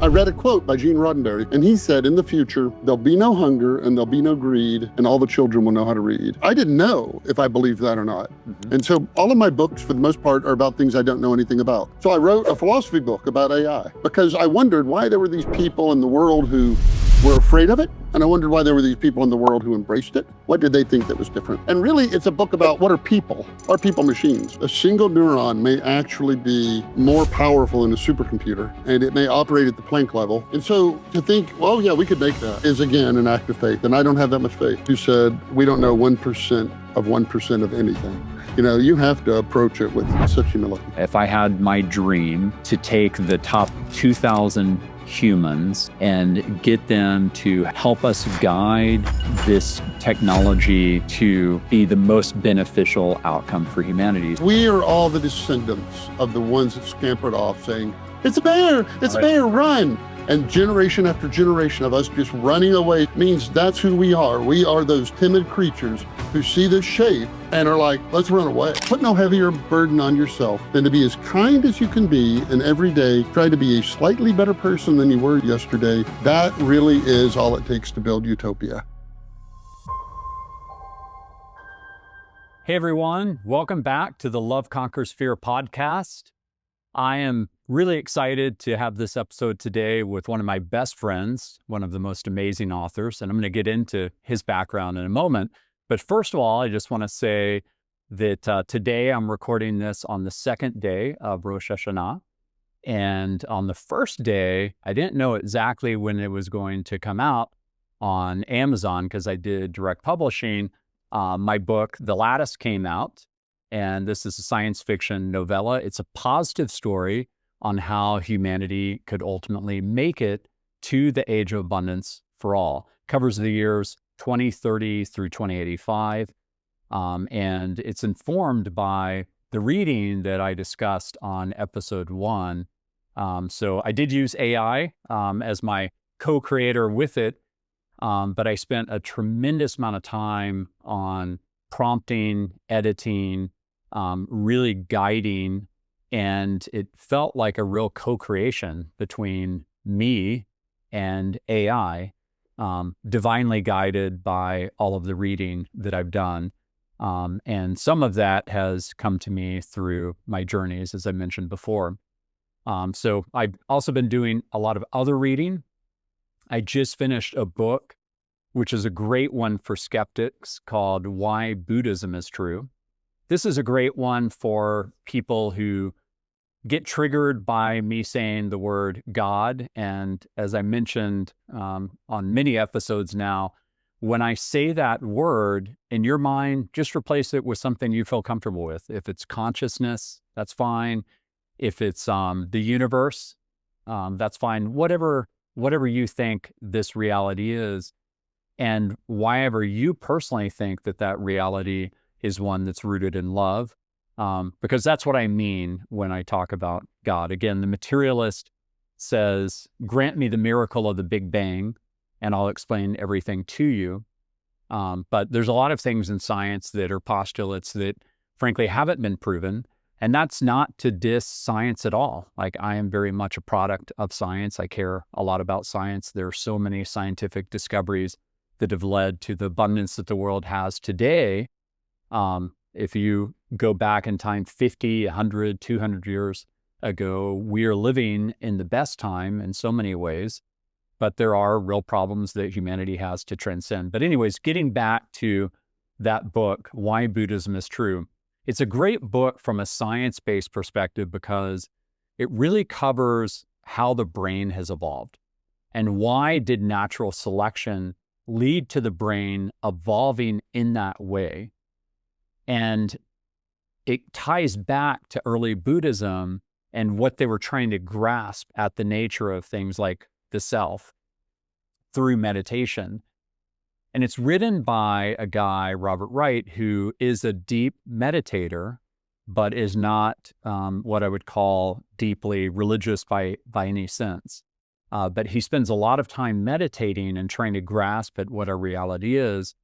I read a quote by Gene Roddenberry, and he said, in the future, there'll be no hunger and there'll be no greed, and all the children will know how to read. I didn't know if I believed that or not. And so all of my books, for the most part, are about things I don't know anything about. So I wrote a philosophy book about AI because I wondered why there were these people in the world who were afraid of it. And I wondered why there were these people in the world who embraced it. What did they think that was different? And really, it's a book about what are people? Are people machines? A single neuron may actually be more powerful than a supercomputer, and it may operate at the Planck level. And so to think, well, yeah, we could make that is, again, an act of faith. And I don't have that much faith. You said, we don't know 1% of 1% of anything. You know, you have to approach it with such humility. If I had my dream to take the top 2,000 humans and get them to help us guide this technology to be the most beneficial outcome for humanity. We are all the descendants of the ones that scampered off saying, it's a bear, it's a bear, run. And generation after generation of us just running away means that's who we are. We are those timid creatures who see this shape and are like, let's run away. Put no heavier burden on yourself than to be as kind as you can be, and every day try to be a slightly better person than you were yesterday. That really is all it takes to build utopia. Hey everyone, welcome back to the Love Conquers Fear podcast. I am really excited to have this episode today with one of my best friends, one of the most amazing authors, and I'm going to get into his background in a moment. But first of all, I just want to say that today I'm recording this on the second day of Rosh Hashanah. And on the first day, I didn't know exactly when it was going to come out on Amazon because I did direct publishing. My book, The Lattice, came out. And this is a science fiction novella. It's a positive story on how humanity could ultimately make it to the age of abundance for all. Covers the years 2030 through 2085. And it's informed by the reading that I discussed on episode 1. So I did use AI as my co-creator with it, but I spent a tremendous amount of time on prompting, editing, really guiding, and it felt like a real co-creation between me and AI, divinely guided by all of the reading that I've done. And some of that has come to me through my journeys, as I mentioned before. So I've also been doing a lot of other reading. I just finished a book, which is a great one for skeptics, called Why Buddhism Is True. This is a great one for people who get triggered by me saying the word God. And as I mentioned on many episodes now, when I say that word, in your mind, just replace it with something you feel comfortable with. If it's consciousness, that's fine. If it's the universe, that's fine. Whatever you think this reality is, and whyever you personally think that reality is one that's rooted in love, because that's what I mean when I talk about God. Again, the materialist says, grant me the miracle of the Big Bang, and I'll explain everything to you. But there's a lot of things in science that are postulates that, frankly, haven't been proven. And that's not to diss science at all. Like, I am very much a product of science. I care a lot about science. There are so many scientific discoveries that have led to the abundance that the world has today. If you go back in time 50, 100, 200 years ago, we are living in the best time in so many ways, but there are real problems that humanity has to transcend. But anyways, getting back to that book, Why Buddhism Is True. It's a great book from a science-based perspective because it really covers how the brain has evolved and why did natural selection lead to the brain evolving in that way. And it ties back to early Buddhism and what they were trying to grasp at the nature of things like the self through meditation. And it's written by a guy, Robert Wright, who is a deep meditator, but is not what I would call deeply religious by any sense. But he spends a lot of time meditating and trying to grasp at what our reality is.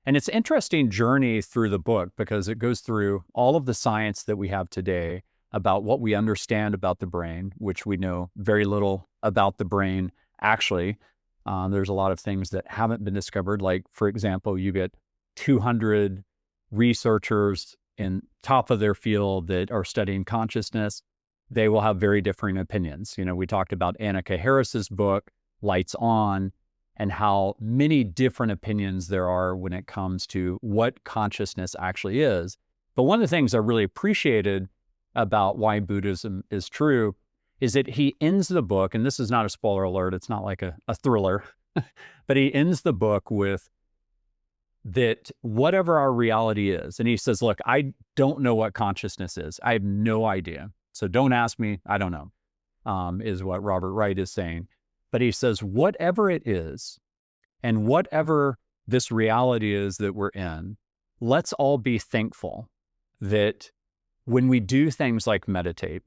And it's an interesting journey through the book because it goes through all of the science that we have today, about what we understand about the brain, which we know very little about the brain actually. There's a lot of things that haven't been discovered. Like, for example, you get 200 researchers in top of their field that are studying consciousness. They will have very differing opinions. We talked about Annika Harris's book, Lights On, and how many different opinions there are when it comes to what consciousness actually is. But one of the things I really appreciated about why Buddhism is true is that he ends the book, and this is not a spoiler alert, it's not like a thriller, but he ends the book with that whatever our reality is, and he says, look, I don't know what consciousness is. I have no idea. So don't ask me, I don't know, is what Robert Wright is saying. But he says, whatever it is, and whatever this reality is that we're in, let's all be thankful that when we do things like meditate,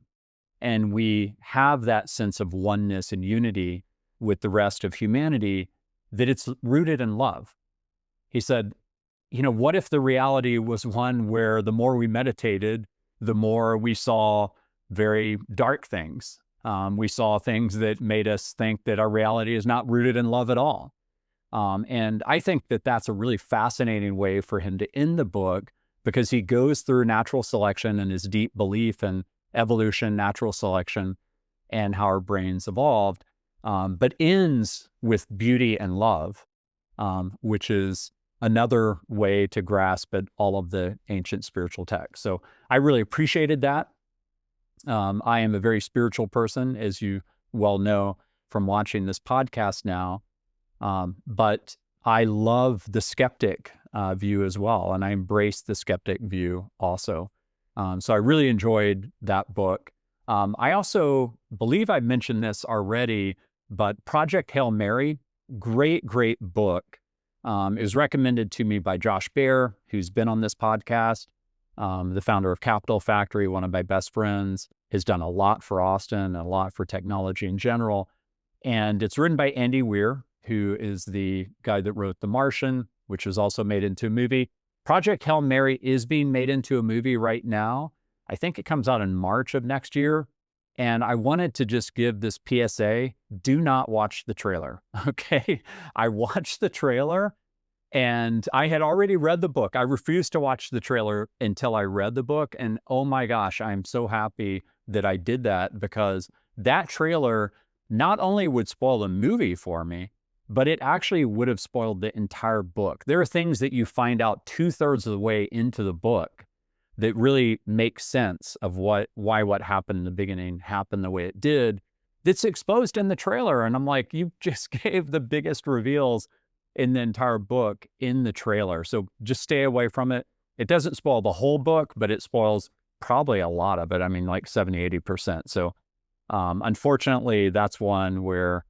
and we have that sense of oneness and unity with the rest of humanity, that it's rooted in love. He said, what if the reality was one where the more we meditated, the more we saw very dark things. We saw things that made us think that our reality is not rooted in love at all. And I think that that's a really fascinating way for him to end the book, because he goes through natural selection and his deep belief in evolution, natural selection, and how our brains evolved, but ends with beauty and love, which is another way to grasp at all of the ancient spiritual texts. So I really appreciated that. I am a very spiritual person, as you well know from watching this podcast now, but I love the skeptic view as well, and I embrace the skeptic view also. So I really enjoyed that book. I also believe I mentioned this already, but Project Hail Mary, great book. It was recommended to me by Josh Baer, who's been on this podcast, the founder of Capital Factory, one of my best friends, has done a lot for Austin and a lot for technology in general. And it's written by Andy Weir, who is the guy that wrote The Martian, which was also made into a movie. Project Hail Mary is being made into a movie right now. I think it comes out in March of next year. And I wanted to just give this PSA, do not watch the trailer, okay? I watched the trailer and I had already read the book. I refused to watch the trailer until I read the book. And oh my gosh, I'm so happy that I did that, because that trailer not only would spoil the movie for me, but it actually would have spoiled the entire book. There are things that you find out 2/3 of the way into the book that really make sense of why what happened in the beginning happened the way it did, that's exposed in the trailer. And I'm like, you just gave the biggest reveals in the entire book in the trailer. So just stay away from it. It doesn't spoil the whole book, but it spoils probably a lot of it. I mean, like 70-80%. So unfortunately, that's one where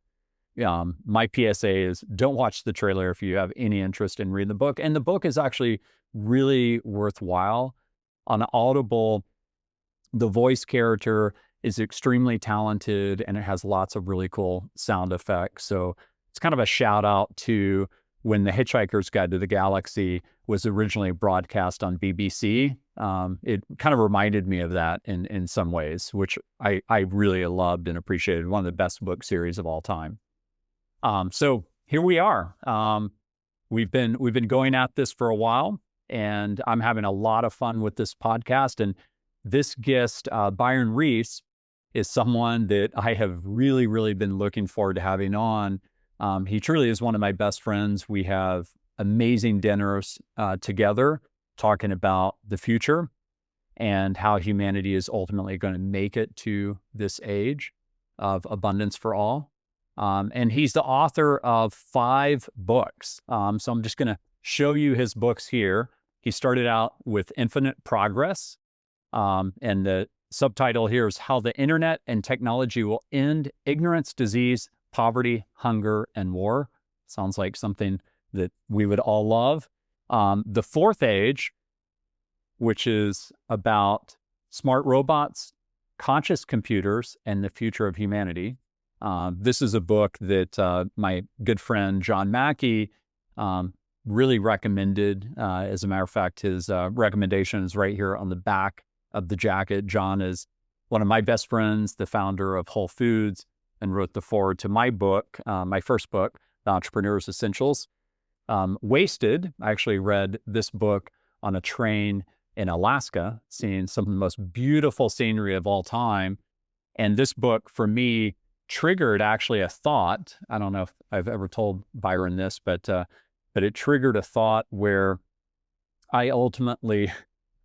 my PSA is don't watch the trailer if you have any interest in reading the book. And the book is actually really worthwhile. On Audible, the voice character is extremely talented and it has lots of really cool sound effects. So it's kind of a shout out to when The Hitchhiker's Guide to the Galaxy was originally broadcast on BBC. It kind of reminded me of that in some ways, which I really loved and appreciated. One of the best book series of all time. So here we are. We've been going at this for a while, and I'm having a lot of fun with this podcast. And this guest, Byron Reese, is someone that I have really been looking forward to having on. He truly is one of my best friends. We have amazing dinners together talking about the future and how humanity is ultimately going to make it to this age of abundance for all. And he's the author of 5 books. So I'm just going to show you his books here. He started out with Infinite Progress. And the subtitle here is How the Internet and Technology Will End Ignorance, Disease, Poverty, Hunger, and War. Sounds like something that we would all love. The Fourth Age, which is about smart robots, conscious computers, and the future of humanity. This is a book that my good friend John Mackey really recommended. As a matter of fact, his recommendation is right here on the back of the jacket. John is one of my best friends, the founder of Whole Foods, and wrote the foreword to my book, my first book, The Entrepreneur's Essentials. Wasted, I actually read this book on a train in Alaska, seeing some of the most beautiful scenery of all time. And this book, for me, triggered actually a thought. I don't know if I've ever told Byron this, but it triggered a thought where I ultimately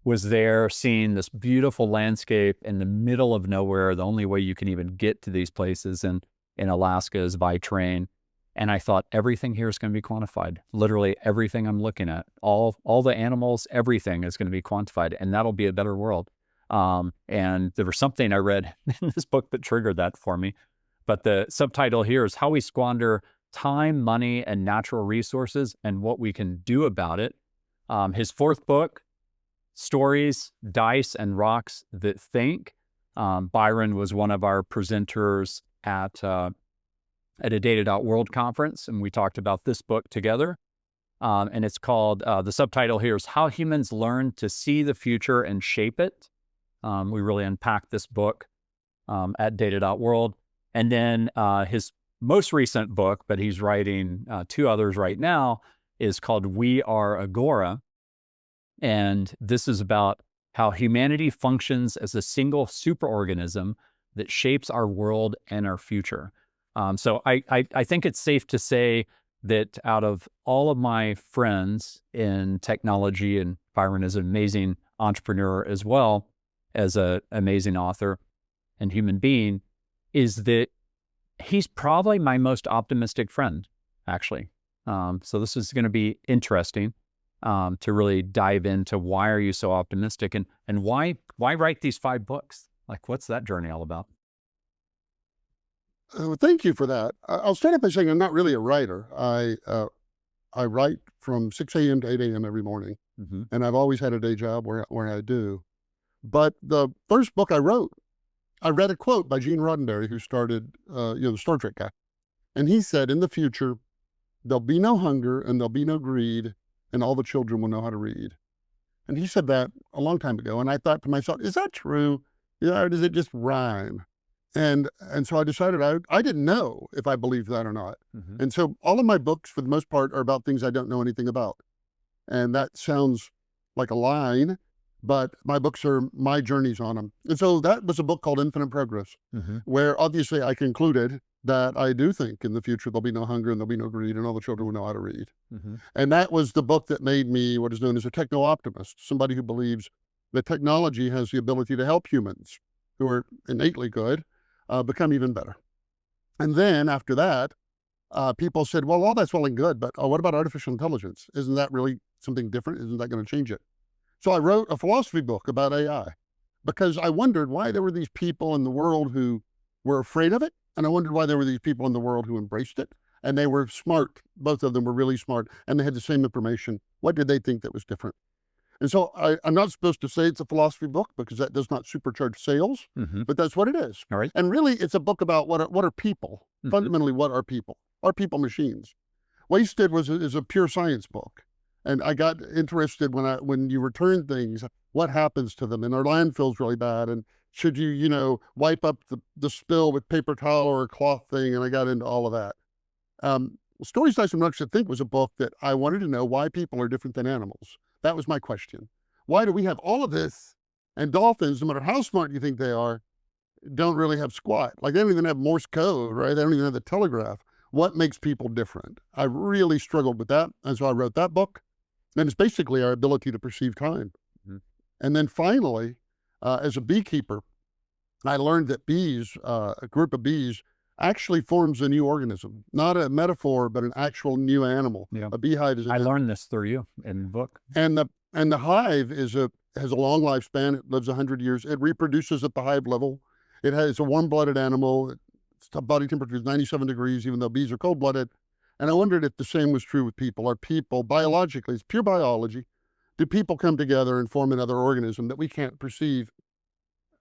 was there seeing this beautiful landscape in the middle of nowhere. The only way you can even get to these places in Alaska is by train. And I thought, everything here is going to be quantified. Literally everything I'm looking at, all the animals, everything is going to be quantified, and that'll be a better world. And there was something I read in this book that triggered that for me. But the subtitle here is How We Squander Time, Money, and Natural Resources and What We Can Do About It. His fourth book, Stories, Dice, and Rocks That Think. Byron was one of our presenters at a Data.World conference, and we talked about this book together. And it's called, the subtitle here is How Humans Learn to See the Future and Shape It. We really unpacked this book at Data.World. And then his most recent book, but he's writing two others right now, is called We Are Agora. And this is about how humanity functions as a single superorganism that shapes our world and our future. So I think it's safe to say that out of all of my friends in technology, and Byron is an amazing entrepreneur as well as an amazing author and human being, is that he's probably my most optimistic friend, actually. So this is going to be interesting to really dive into why are you so optimistic, and why write these 5 books? Like, what's that journey all about? Thank you for that. I'll start out by saying I'm not really a writer. I write from 6 a.m. to 8 a.m. every morning, and I've always had a day job where I do. But the first book I wrote, I read a quote by Gene Roddenberry, who started, the Star Trek guy, and he said, "In the future, there'll be no hunger and there'll be no greed, and all the children will know how to read." And he said that a long time ago, and I thought to myself, is that true? Or does it just rhyme? And so I decided I didn't know if I believed that or not. And so all of my books, for the most part, are about things I don't know anything about. And that sounds like a line, but my books are my journeys on them. And so that was a book called Infinite Progress, where obviously I concluded that I do think in the future there'll be no hunger and there'll be no greed and all the children will know how to read. And that was the book that made me what is known as a techno-optimist, somebody who believes that technology has the ability to help humans who are innately good become even better. And then after that, people said, well, all that's well and good, but what about artificial intelligence? Isn't that really something different? Isn't that going to change it? So I wrote a philosophy book about AI because I wondered why there were these people in the world who were afraid of it. And I wondered why there were these people in the world who embraced it. And they were smart. Both of them were really smart, and they had the same information. What did they think that was different? And so I'm not supposed to say it's a philosophy book because that does not supercharge sales, but that's what it is. All right. And really, it's a book about what are people. Fundamentally, what are people? Are people machines? Wasted is a pure science book. And I got interested when you return things, what happens to them? And our landfill's really bad. And should you, wipe up the spill with paper towel or a cloth thing? And I got into all of that. Stories, Dice, and Rocks That Think was a book that I wanted to know why people are different than animals. That was my question. Why do we have all of this, and dolphins, no matter how smart you think they are, don't really have squat? Like, they don't even have Morse code, right? They don't even have the telegraph. What makes people different? I really struggled with that, and so I wrote that book. And it's basically our ability to perceive time. And then finally, as a beekeeper, I learned that bees, a group of bees, actually forms a new organism, not a metaphor, but an actual new animal. Yeah. A beehive is. I learned this through you in the book. And the hive has a long lifespan. It lives 100 years. It reproduces at the hive level. It's a warm-blooded animal. Its body temperature is 97 degrees, even though bees are cold-blooded. And I wondered if the same was true with people. Are people biologically, it's pure biology, do people come together and form another organism that we can't perceive,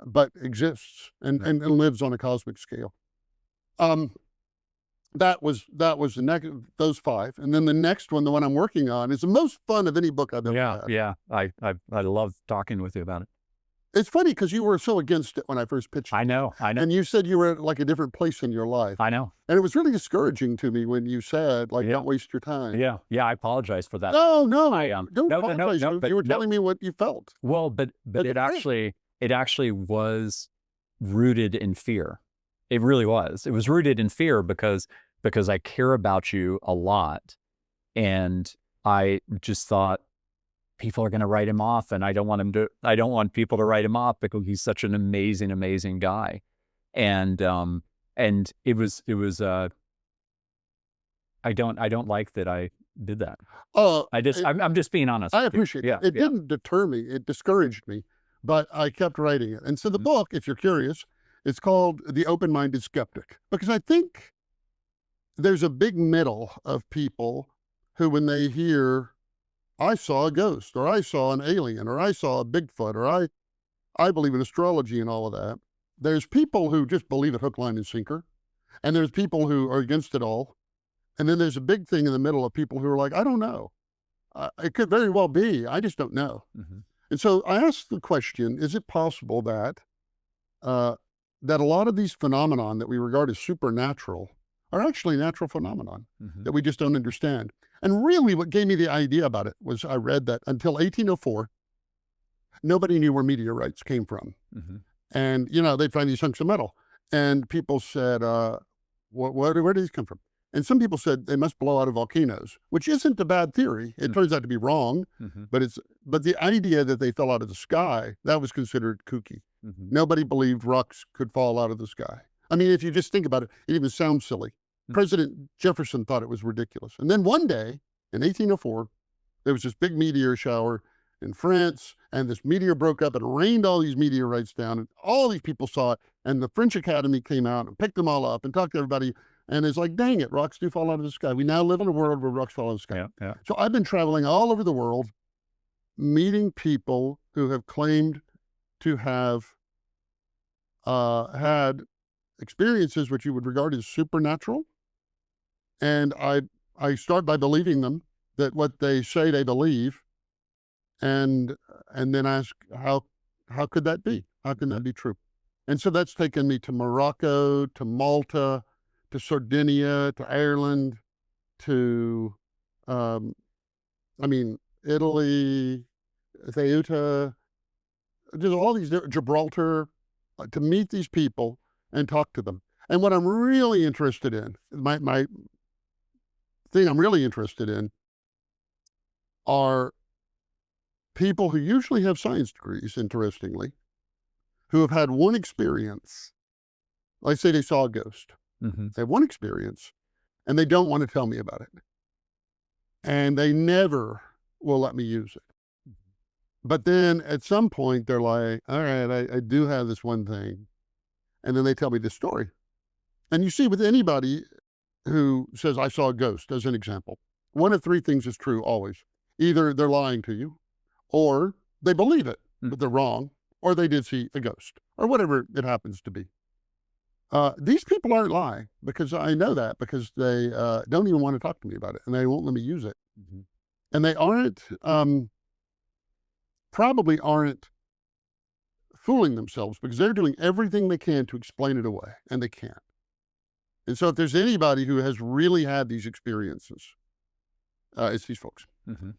but exists and lives on a cosmic scale? That was the next, those 5. And then the next one, the one I'm working on, is the most fun of any book I've ever had. Yeah. I love talking with you about it. It's funny because you were so against it when I first pitched it. I know. And you said you were at like a different place in your life. I know. And it was really discouraging to me when you said, like, don't waste your time. Yeah. I apologize for that. No, don't No, apologize. You were telling me what you felt. Well, but it actually was rooted in fear. It really was. It was rooted in fear because I care about you a lot. And I just thought people are going to write him off, and I don't want people to write him off because he's such an amazing guy. And it was I don't like that I did that. I'm just being honest. I appreciate it. It didn't deter me. It discouraged me, but I kept writing it. And so the book, if you're curious, it's called The Open-Minded Skeptic, because I think there's a big middle of people who, when they hear, I saw a ghost, or I saw an alien, or I saw a Bigfoot, or I believe in astrology and all of that. There's people who just believe it hook, line, and sinker. And there's people who are against it all. And then there's a big thing in the middle of people who are like, I don't know. It could very well be. I just don't know. And so I asked the question, is it possible that that a lot of these phenomenon that we regard as supernatural are actually natural phenomenon that we just don't understand? And really what gave me the idea about it was I read that until 1804, nobody knew where meteorites came from. And, they'd find these hunks of metal. And people said, where do these come from? And some people said they must blow out of volcanoes, which isn't a bad theory. It turns out to be wrong, but the idea that they fell out of the sky, that was considered kooky. Nobody believed rocks could fall out of the sky. I mean, if you just think about it, it even sounds silly. President Jefferson thought it was ridiculous. And then one day in 1804, there was this big meteor shower in France, and this meteor broke up and rained all these meteorites down, and all these people saw it, and the French Academy came out and picked them all up and talked to everybody, and it's like, dang it, rocks do fall out of the sky. We now live in a world where rocks fall out of the sky. So I've been traveling all over the world, meeting people who have claimed to have had experiences which you would regard as supernatural. And I start by believing them, that what they say they believe, and then ask, how could that be? How can that be true? And so that's taken me to Morocco, to Malta, to Sardinia, to Ireland, to, Italy, Ceuta, just all these, Gibraltar, to meet these people and talk to them. And what I'm really interested in, my thing I'm really interested in, are people who usually have science degrees, interestingly, who have had one experience. Like say they saw a ghost. They have one experience, and they don't want to tell me about it. And they never will let me use it. But then at some point, they're like, all right, I do have this one thing. And then they tell me this story. And you see with anybody who says, I saw a ghost, as an example, one of three things is true always. Either they're lying to you, or they believe it, but they're wrong, or they did see a ghost, or whatever it happens to be. These people aren't lying, because I know that, because they don't even want to talk to me about it, and they won't let me use it. And they aren't, probably aren't fooling themselves, because they're doing everything they can to explain it away, and they can't. And so if there's anybody who has really had these experiences, it's these folks.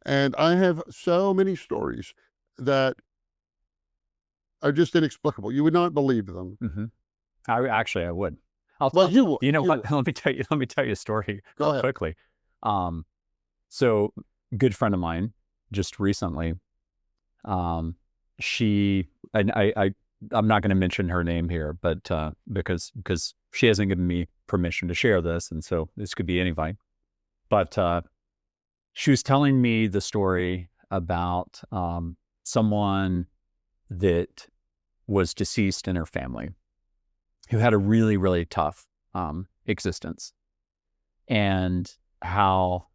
And I have so many stories that are just inexplicable. You would not believe them. I would. You would. You know what? Let me tell you a story. Go ahead. Quickly. So good friend of mine just recently, I'm not going to mention her name here, but because she hasn't given me permission to share this, and so this could be anybody. But she was telling me the story about someone that was deceased in her family, who had a really, really tough existence, and how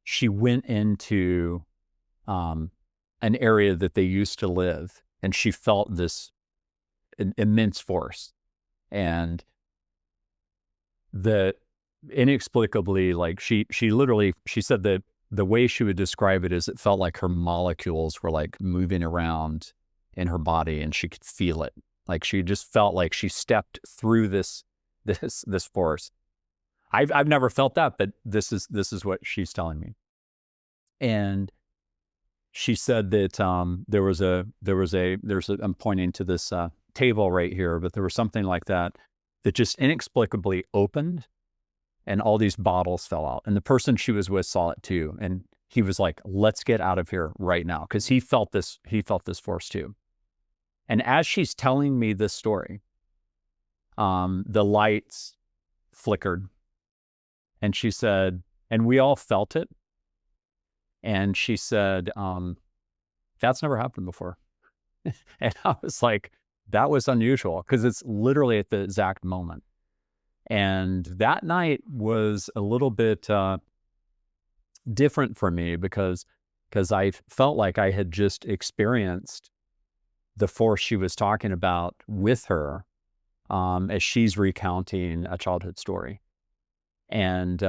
she went into an area that they used to live, and she felt this immense force, and that inexplicably, like she said that the way she would describe it is it felt like her molecules were like moving around in her body, and she could feel it. Like she just felt like she stepped through this force. I've never felt that, but this is what she's telling me. And she said that I'm pointing to this table right here, but there was something like that just inexplicably opened, and all these bottles fell out. And the person she was with saw it too, and he was like, "Let's get out of here right now," because he felt this force too. And as she's telling me this story, the lights flickered, and she said, and we all felt it. And she said, "That's never happened before." And I was like, that was unusual, because it's literally at the exact moment. And that night was a little bit different for me, because I felt like I had just experienced the force she was talking about with her, as she's recounting a childhood story. And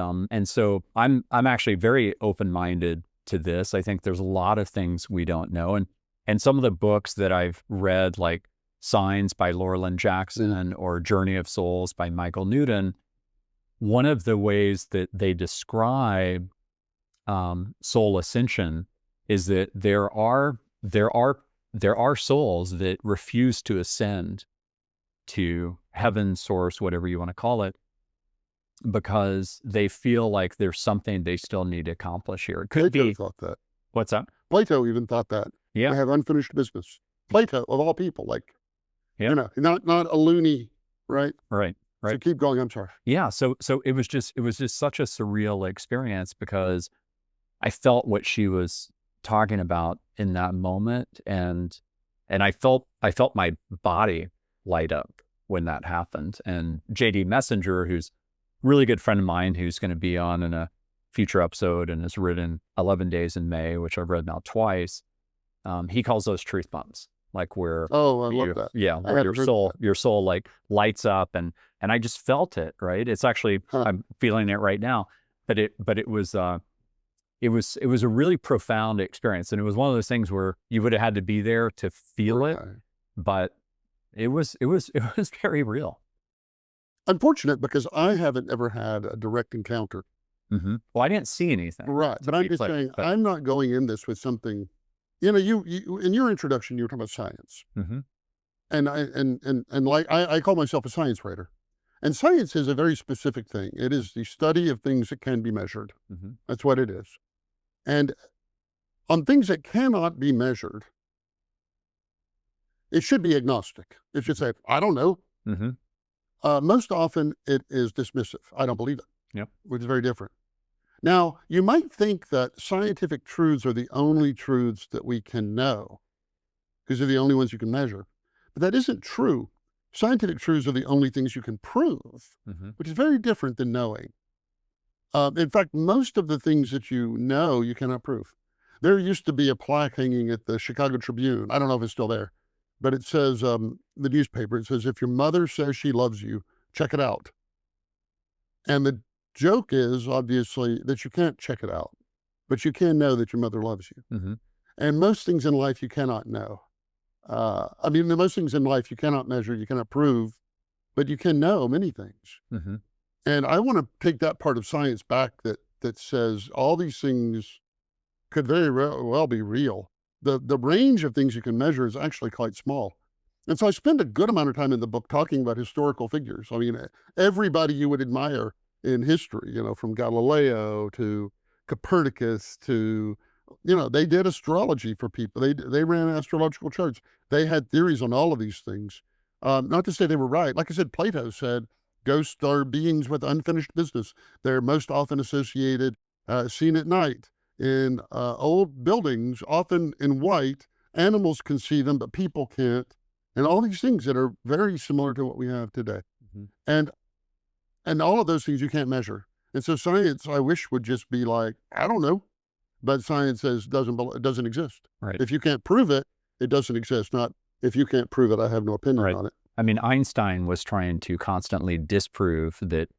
so I'm actually very open-minded to this. I think there's a lot of things we don't know. And some of the books that I've read, like Signs by Laurelyn Jackson or Journey of Souls by Michael Newton, one of the ways that they describe soul ascension is that there are souls that refuse to ascend to heaven, source, whatever you want to call it, because they feel like there's something they still need to accomplish here. It could Plato be. thought that. What's that? Plato even thought that. Yeah. I have unfinished business. Plato, of all people, like, Yeah. not a loony, right? Right. So keep going. I'm sorry. Yeah. So it was just such a surreal experience, because I felt what she was talking about in that moment, and I felt my body light up when that happened. And JD Messenger, who's a really good friend of mine, who's going to be on in a future episode and has written 11 Days in May, which I've read now twice, he calls those truth bumps. Like where, I love that. Yeah, where your soul like lights up, and I just felt it. Right, it's actually I'm feeling it right now. But it was a really profound experience, and it was one of those things where you would have had to be there to feel it, but it was very real. Unfortunate, because I haven't ever had a direct encounter. Mm-hmm. Well, I didn't see anything. Right, but I'm just saying, I'm not going in this with something. You in your introduction, you were talking about science, mm-hmm. and like I call myself a science writer, and science is a very specific thing. It is the study of things that can be measured. Mm-hmm. That's what it is, and on things that cannot be measured, it should be agnostic. It should say, "I don't know." Mm-hmm. Most often, it is dismissive. I don't believe it. Yep. Which is very different. Now, you might think that scientific truths are the only truths that we can know, because they're the only ones you can measure. But that isn't true. Scientific truths are the only things you can prove, mm-hmm. which is very different than knowing. In fact, most of the things that you know, you cannot prove. There used to be a plaque hanging at the Chicago Tribune. I don't know if it's still there, but it says, the newspaper, it says, "If your mother says she loves you, check it out." And the joke is, obviously, that you can't check it out, but you can know that your mother loves you. Mm-hmm. And most things in life you cannot know. Most things in life you cannot measure, you cannot prove, but you can know many things. Mm-hmm. And I want to take that part of science back that says all these things could very well be real. The range of things you can measure is actually quite small. And so I spend a good amount of time in the book talking about historical figures. I mean, everybody you would admire in history, from Galileo to Copernicus to, they did astrology for people. They ran astrological charts. They had theories on all of these things. Not to say they were right. Like I said, Plato said, ghosts are beings with unfinished business. They're most often associated, seen at night in old buildings, often in white. Animals can see them, but people can't. And all these things that are very similar to what we have today. Mm-hmm. And all of those things you can't measure. And so science, I wish, would just be like, I don't know. But science says it doesn't exist. Right. If you can't prove it, it doesn't exist. Not if you can't prove it, I have no opinion on it. I mean, Einstein was trying to constantly disprove that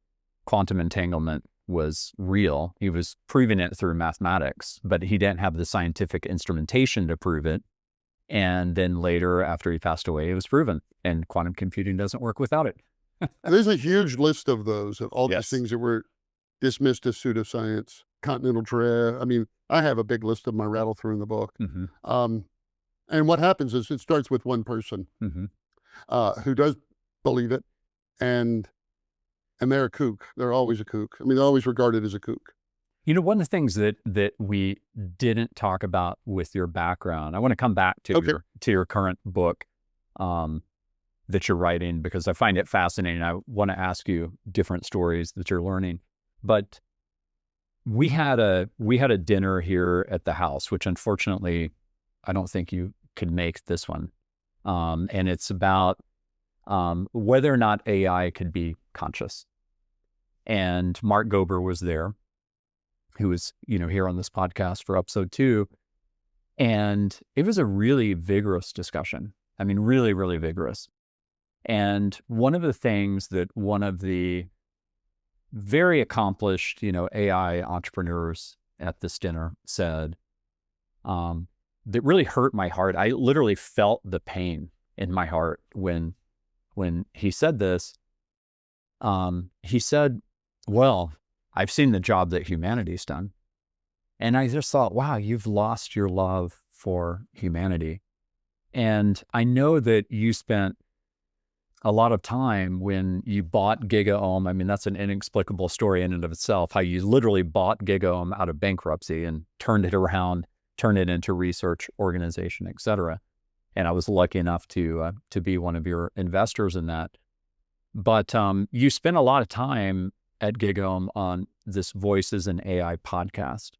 quantum entanglement was real. He was proving it through mathematics, but he didn't have the scientific instrumentation to prove it. And then later, after he passed away, it was proven. And quantum computing doesn't work without it. And there's a huge list of those, of all these Yes. things that were dismissed as pseudoscience, continental drift. I mean, I have a big list of them I rattle through in the book. And what happens is it starts with one person who does believe it, and they're a kook. They're always a kook. I mean, they're always regarded as a kook. You know, one of the things that we didn't talk about with your background, I want to come back to your current book that you're writing, because I find it fascinating. I want to ask you different stories that you're learning. But we had a dinner here at the house, which unfortunately I don't think you could make this one. And it's about whether or not AI could be conscious. And Mark Gober was there, who was, here on this podcast for episode 2. And it was a really vigorous discussion. I mean, really, really vigorous. And one of the things that one of the very accomplished, AI entrepreneurs at this dinner said, that really hurt my heart. I literally felt the pain in my heart when he said this. He said, well, I've seen the job that humanity's done. And I just thought, wow, you've lost your love for humanity. And I know that you spent a lot of time when you bought GigaOM. I mean, that's an inexplicable story in and of itself, how you literally bought GigaOM out of bankruptcy and turned it around, turned it into research organization, et cetera. And I was lucky enough to be one of your investors in that. But you spent a lot of time at GigaOM on this Voices in AI podcast.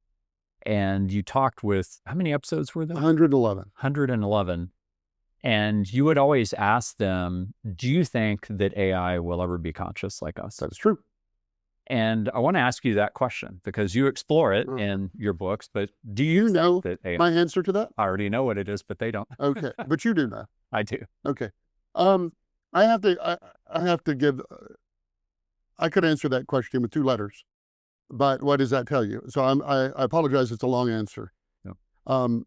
And you talked with, how many episodes were there? 111. 111. And you would always ask them, do you think that AI will ever be conscious like us? That's true. And I want to ask you that question because you explore it in your books, but do you know that AI, my answer to that? I already know what it is, but they don't. Okay, but you do know. I do. Okay. I have to give, I could answer that question with 2 letters, but what does that tell you? So I apologize, it's a long answer. No.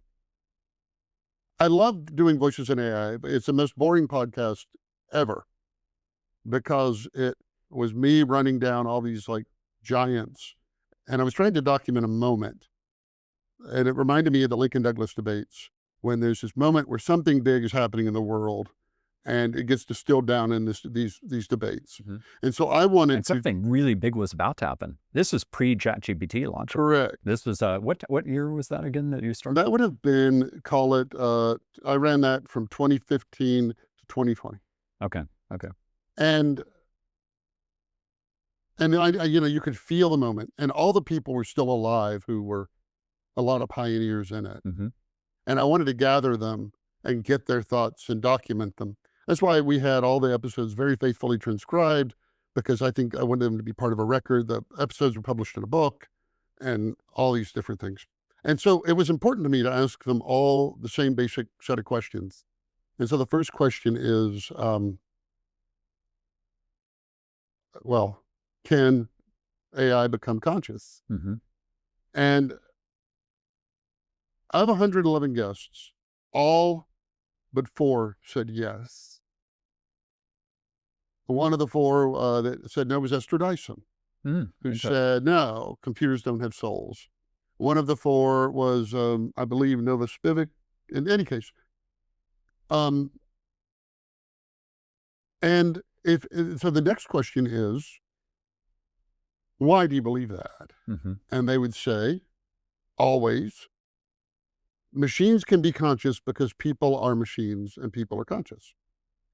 I love doing Voices in AI. It's the most boring podcast ever because it was me running down all these like giants, and I was trying to document a moment. And it reminded me of the Lincoln Douglas debates when there's this moment where something big is happening in the world and it gets distilled down in these debates. And so I wanted and something really big was about to happen. This was pre-ChatGPT launch. Correct. This was, what year was that again that you started? That would have been, call it, I ran that from 2015 to 2020. Okay. And I you could feel the moment, and all the people were still alive who were a lot of pioneers in it. And I wanted to gather them and get their thoughts and document them. That's why we had all the episodes very faithfully transcribed, because I think I wanted them to be part of a record. The episodes were published in a book and all these different things. And so it was important to me to ask them all the same basic set of questions. And so the first question is, well, can AI become conscious? And of 111 guests, all but 4 said yes. One of the 4 that said no was Esther Dyson, who said, no, computers don't have souls. One of the 4 was, I believe, Nova Spivak. In any case, and so the next question is, why do you believe that? And they would say, always, machines can be conscious because people are machines and people are conscious.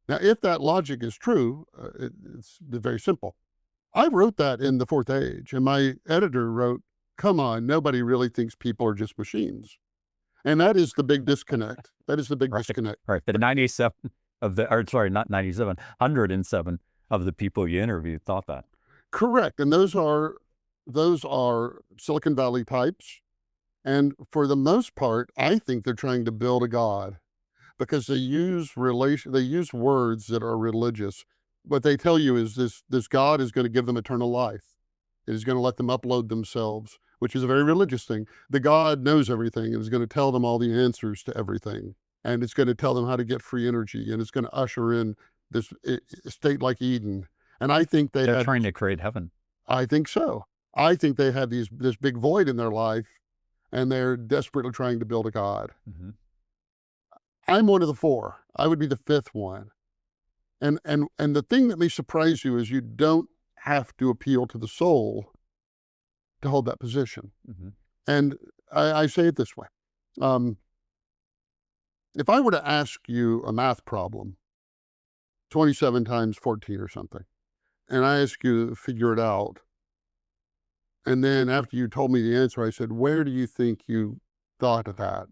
Now, if that logic is true, it's very simple. I wrote that in The Fourth Age, and my editor wrote, come on, nobody really thinks people are just machines. And that is the big disconnect. That is the big disconnect. Right. The 97 of the, or sorry, not 97, 107 of the people you interviewed thought that. Correct. And those are Silicon Valley types. And for the most part, I think they're trying to build a God, because they use words that are religious. What they tell you is this God is going to give them eternal life. It is going to let them upload themselves, which is a very religious thing. The God knows everything and is going to tell them all the answers to everything. and it's going to tell them how to get free energy, and it's going to usher in this state like Eden. And I think they're trying to create heaven. I think so. I think they had this big void in their life, and they're desperately trying to build a God. Mm-hmm. I'm one of the four. I would be the fifth one. And the thing that may surprise you is you don't have to appeal to the soul to hold that position. Mm-hmm. And I say it this way. If I were to ask you a math problem, 27 times 14 or something, and I ask you to figure it out, and then after you told me the answer, I said, where do you think you thought of that?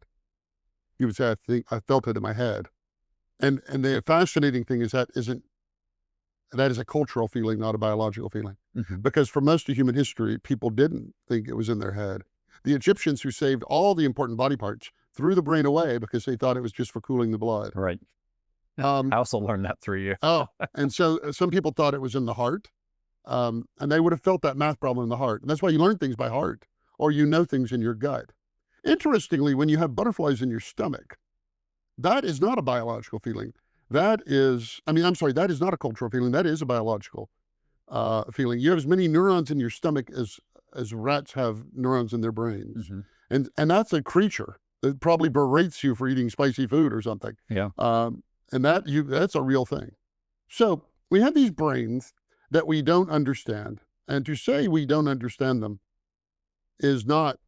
You would say, I felt it in my head. And the fascinating thing is that is a cultural feeling, not a biological feeling. Mm-hmm. Because for most of human history, people didn't think it was in their head. The Egyptians, who saved all the important body parts, threw the brain away because they thought it was just for cooling the blood. Right. I also learned that through you. And so some people thought it was in the heart, and they would have felt that math problem in the heart. And that's why you learn things by heart, or you know things in your gut. Interestingly, when you have butterflies in your stomach, that is not a biological feeling. That is not a cultural feeling. That is a biological feeling. You have as many neurons in your stomach as rats have neurons in their brains. Mm-hmm. And that's a creature that probably berates you for eating spicy food or something. Yeah. And that's a real thing. So we have these brains that we don't understand. And to say we don't understand them is not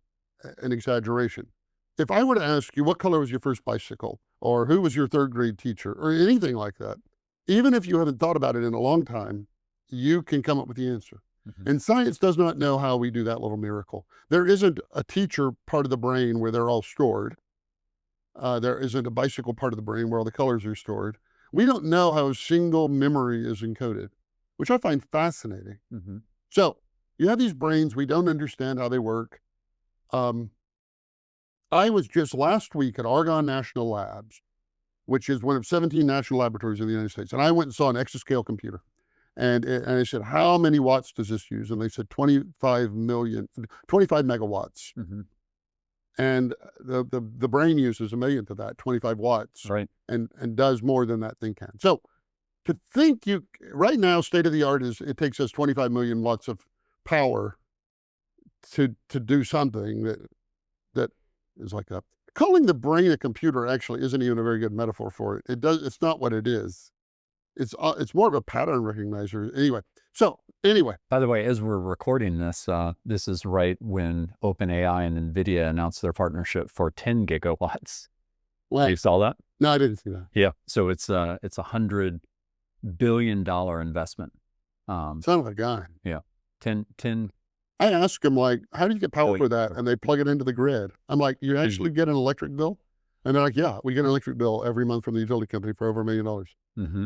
an exaggeration. If I were to ask you, what color was your first bicycle? Or who was your third grade teacher? Or anything like that, even if you haven't thought about it in a long time, you can come up with the answer. Mm-hmm. And science does not know how we do that little miracle. There isn't a teacher part of the brain where they're all stored. There isn't a bicycle part of the brain where all the colors are stored. We don't know how a single memory is encoded, which I find fascinating. Mm-hmm. So you have these brains, we don't understand how they work. I was just last week at Argonne National Labs, which is one of 17 national laboratories in the United States. And I went and saw an exascale computer. And I said, how many watts does this use? And they said 25 megawatts. Mm-hmm. And the brain uses 1 millionth of that, 25 watts, right, and does more than that thing can. So to think right now, state of the art is it takes us 25 million watts of power to do something that is like that. Calling the brain a computer actually isn't even a very good metaphor for it. It's not what it is. It's more of a pattern recognizer. Anyway. By the way, as we're recording this, this is right when OpenAI and NVIDIA announced their partnership for 10 gigawatts. Well, you saw that? No, I didn't see that. Yeah. So it's $100 billion investment. Son of a gun. Yeah. 10. I asked them, like, how do you get power for that? And they plug it into the grid. I'm like, you actually get an electric bill? And they're like, yeah, we get an electric bill every month from the utility company for over $1 million. Mm-hmm.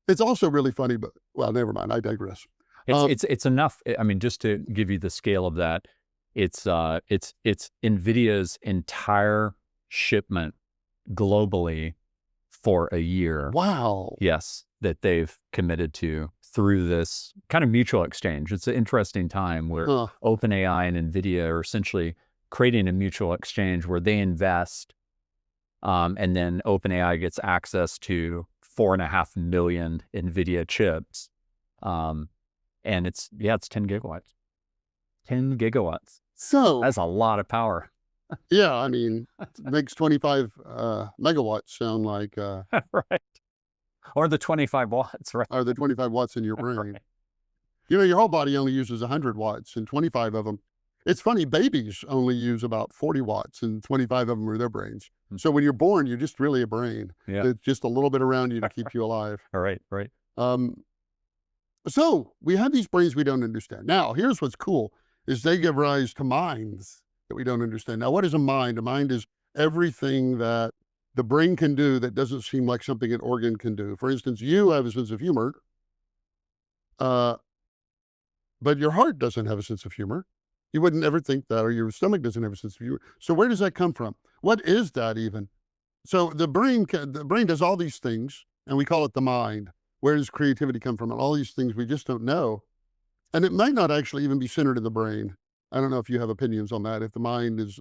It's also really funny, but well, never mind. I digress. It's enough. I mean, just to give you the scale of that, it's NVIDIA's entire shipment globally for a year. Wow. Yes, that they've committed to through this kind of mutual exchange. It's an interesting time where OpenAI and NVIDIA are essentially creating a mutual exchange where they invest, and then OpenAI gets access to 4.5 million NVIDIA chips. And it's 10 gigawatts. 10 gigawatts. So that's a lot of power. Yeah, I mean, it makes 25 megawatts sound like right. Or the 25 watts, right? Or the 25 watts in your brain. Right. You know, your whole body only uses 100 watts, and 25 of them. It's funny, babies only use about 40 watts, and 25 of them are their brains. So when you're born, you're just really a brain. Yeah. It's just a little bit around you to keep you alive. All right, right. So we have these brains we don't understand. Now, here's what's cool, is they give rise to minds that we don't understand. Now, what is a mind? A mind is everything that the brain can do that doesn't seem like something an organ can do. For instance, you have a sense of humor, but your heart doesn't have a sense of humor. You wouldn't ever think that, or your stomach doesn't have a sense of humor. So where does that come from? What is that even? So the brain does all these things, and we call it the mind. Where does creativity come from? And all these things we just don't know. And it might not actually even be centered in the brain. I don't know if you have opinions on that. If the mind is,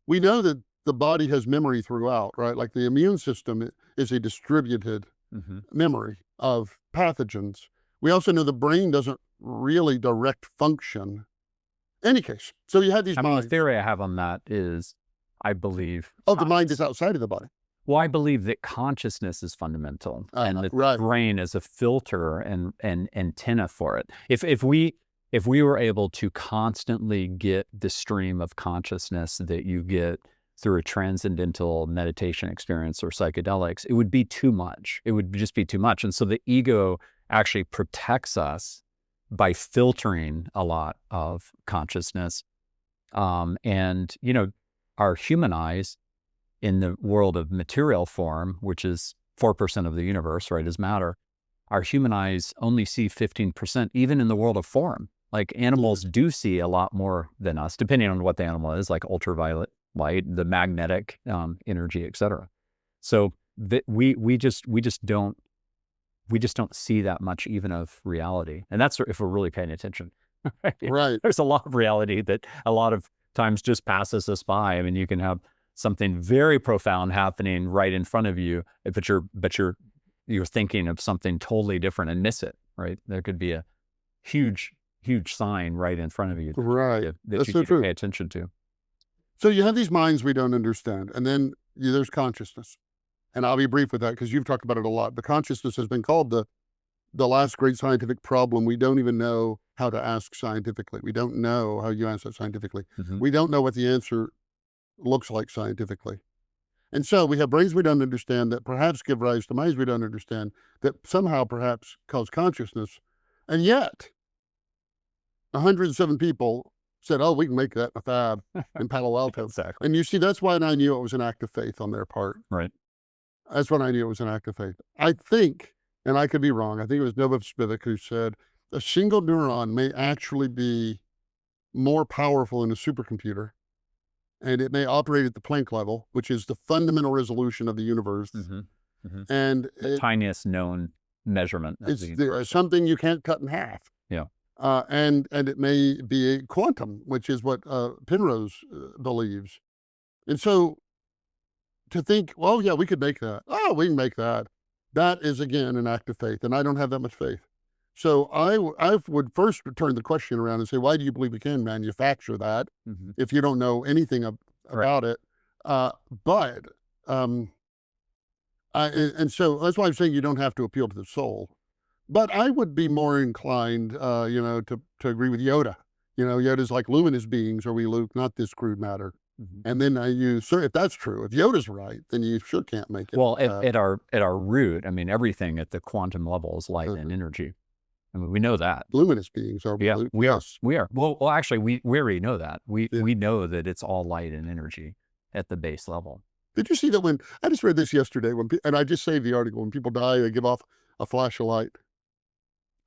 we know that the body has memory throughout, right? Like the immune system is a distributed memory of pathogens. We also know the brain doesn't really direct function. Any case, so you had these minds. The theory I have on that is, I believe... Oh, the mind is outside of the body. Well, I believe that consciousness is fundamental, and that the brain is a filter and antenna for it. If we were able to constantly get the stream of consciousness that you get through a transcendental meditation experience or psychedelics, it would be too much. It would just be too much. And so the ego actually protects us by filtering a lot of consciousness. And, you know, our human eyes in the world of material form, which is 4% of the universe, right, is matter, our human eyes only see 15%, even in the world of form. Like animals do see a lot more than us, depending on what the animal is, like ultraviolet light, the magnetic energy, et cetera. So we just don't see that much even of reality. And that's if we're really paying attention. Right. There's a lot of reality that a lot of times just passes us by. I mean, you can have something very profound happening right in front of you, but you're thinking of something totally different and miss it, right? There could be a huge sign right in front of you, right? That you need to pay attention to. So you have these minds we don't understand, and then there's consciousness. And I'll be brief with that because you've talked about it a lot. But consciousness has been called the last great scientific problem. We don't even know how to ask scientifically. We don't know how you answer scientifically. We don't know what the answer looks like scientifically. And so we have brains we don't understand that perhaps give rise to minds we don't understand that somehow perhaps cause consciousness. And yet 107 people said, oh, we can make that in a fab in Palo Alto. Exactly. And you see, that's why I knew it was an act of faith on their part. Right. That's when I knew it was an act of faith. I think, and I could be wrong, I think it was Nova Spivak who said a single neuron may actually be more powerful than a supercomputer, and it may operate at the Planck level, which is the fundamental resolution of the universe. And the tiniest known measurement. It's something you can't cut in half. Yeah. And it may be a quantum, which is what Penrose believes. And so to think, well, yeah, we could make that. Oh, we can make that. That is, again, an act of faith. And I don't have that much faith. So I would first turn the question around and say, why do you believe we can manufacture that if you don't know anything about it? And so that's why I'm saying you don't have to appeal to the soul. But I would be more inclined, to agree with Yoda. Yoda's like luminous beings, are we, Luke, not this crude matter. And then if that's true, if Yoda's right, then you sure can't make it. Well, at our root, I mean, everything at the quantum level is light and energy. I mean, we know that. Luminous beings are. Yeah, we are. Well, actually, we already know that. We know that it's all light and energy at the base level. Did you see that when, I just read this yesterday, and I just saved the article, when people die, they give off a flash of light.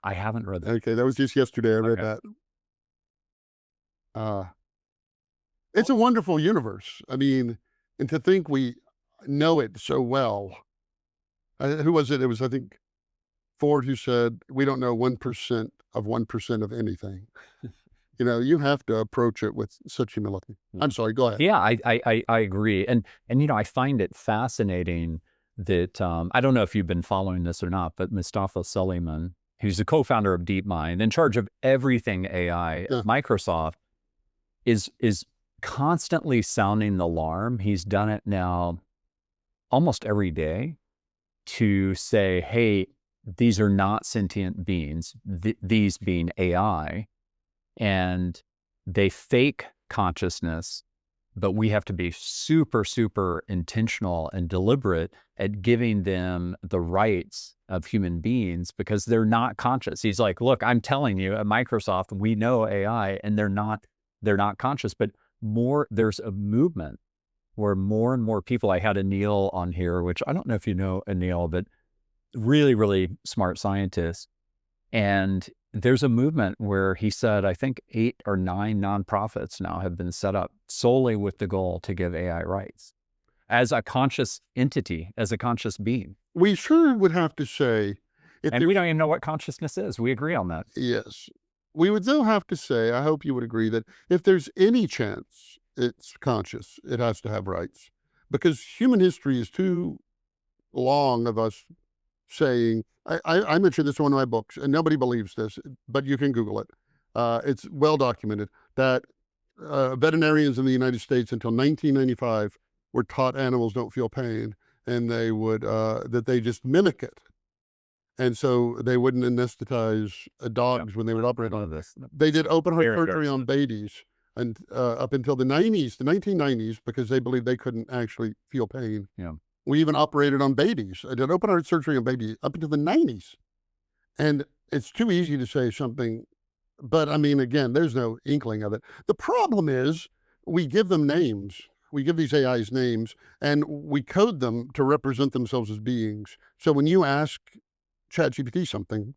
I haven't read that. Okay, that was just yesterday. I read that. It's a wonderful universe. I mean, and to think we know it so well. Who was it? It was, I think, Ford who said, we don't know 1% of 1% of anything. You have to approach it with such humility. I'm sorry, go ahead. Yeah, I agree. And I find it fascinating that, I don't know if you've been following this or not, but Mustafa Suleyman, who's the co-founder of DeepMind, in charge of everything AI at Microsoft, is constantly sounding the alarm. He's done it now almost every day to say, hey, these are not sentient beings, these being AI, and they fake consciousness, but we have to be super, super intentional and deliberate at giving them the rights of human beings because they're not conscious. He's like, look, I'm telling you, at Microsoft, we know AI and they're not conscious, but there's a movement where more and more people, I had Anil on here, which I don't know if you know Anil, but really, really smart scientist. And there's a movement where he said, I think 8 or 9 nonprofits now have been set up solely with the goal to give AI rights as a conscious entity, as a conscious being. We sure would have to say... And we don't even know what consciousness is. We agree on that. Yes. We would though have to say, I hope you would agree, that if there's any chance it's conscious. It has to have rights. Because human history is too long of us saying, I mentioned this in one of my books, and nobody believes this, but you can Google it. It's well documented that veterinarians in the United States until 1995 were taught animals don't feel pain, and they would, that they just mimic it. And so they wouldn't anesthetize dogs when they would operate on this. They did open heart surgery on babies and up until the 90s, the 1990s, because they believed they couldn't actually feel pain. Yeah. We even operated on babies. I did open heart surgery on babies up until the 90s. And it's too easy to say something, but I mean, again, there's no inkling of it. The problem is we give them names. We give these AIs names and we code them to represent themselves as beings. So when you ask ChatGPT something,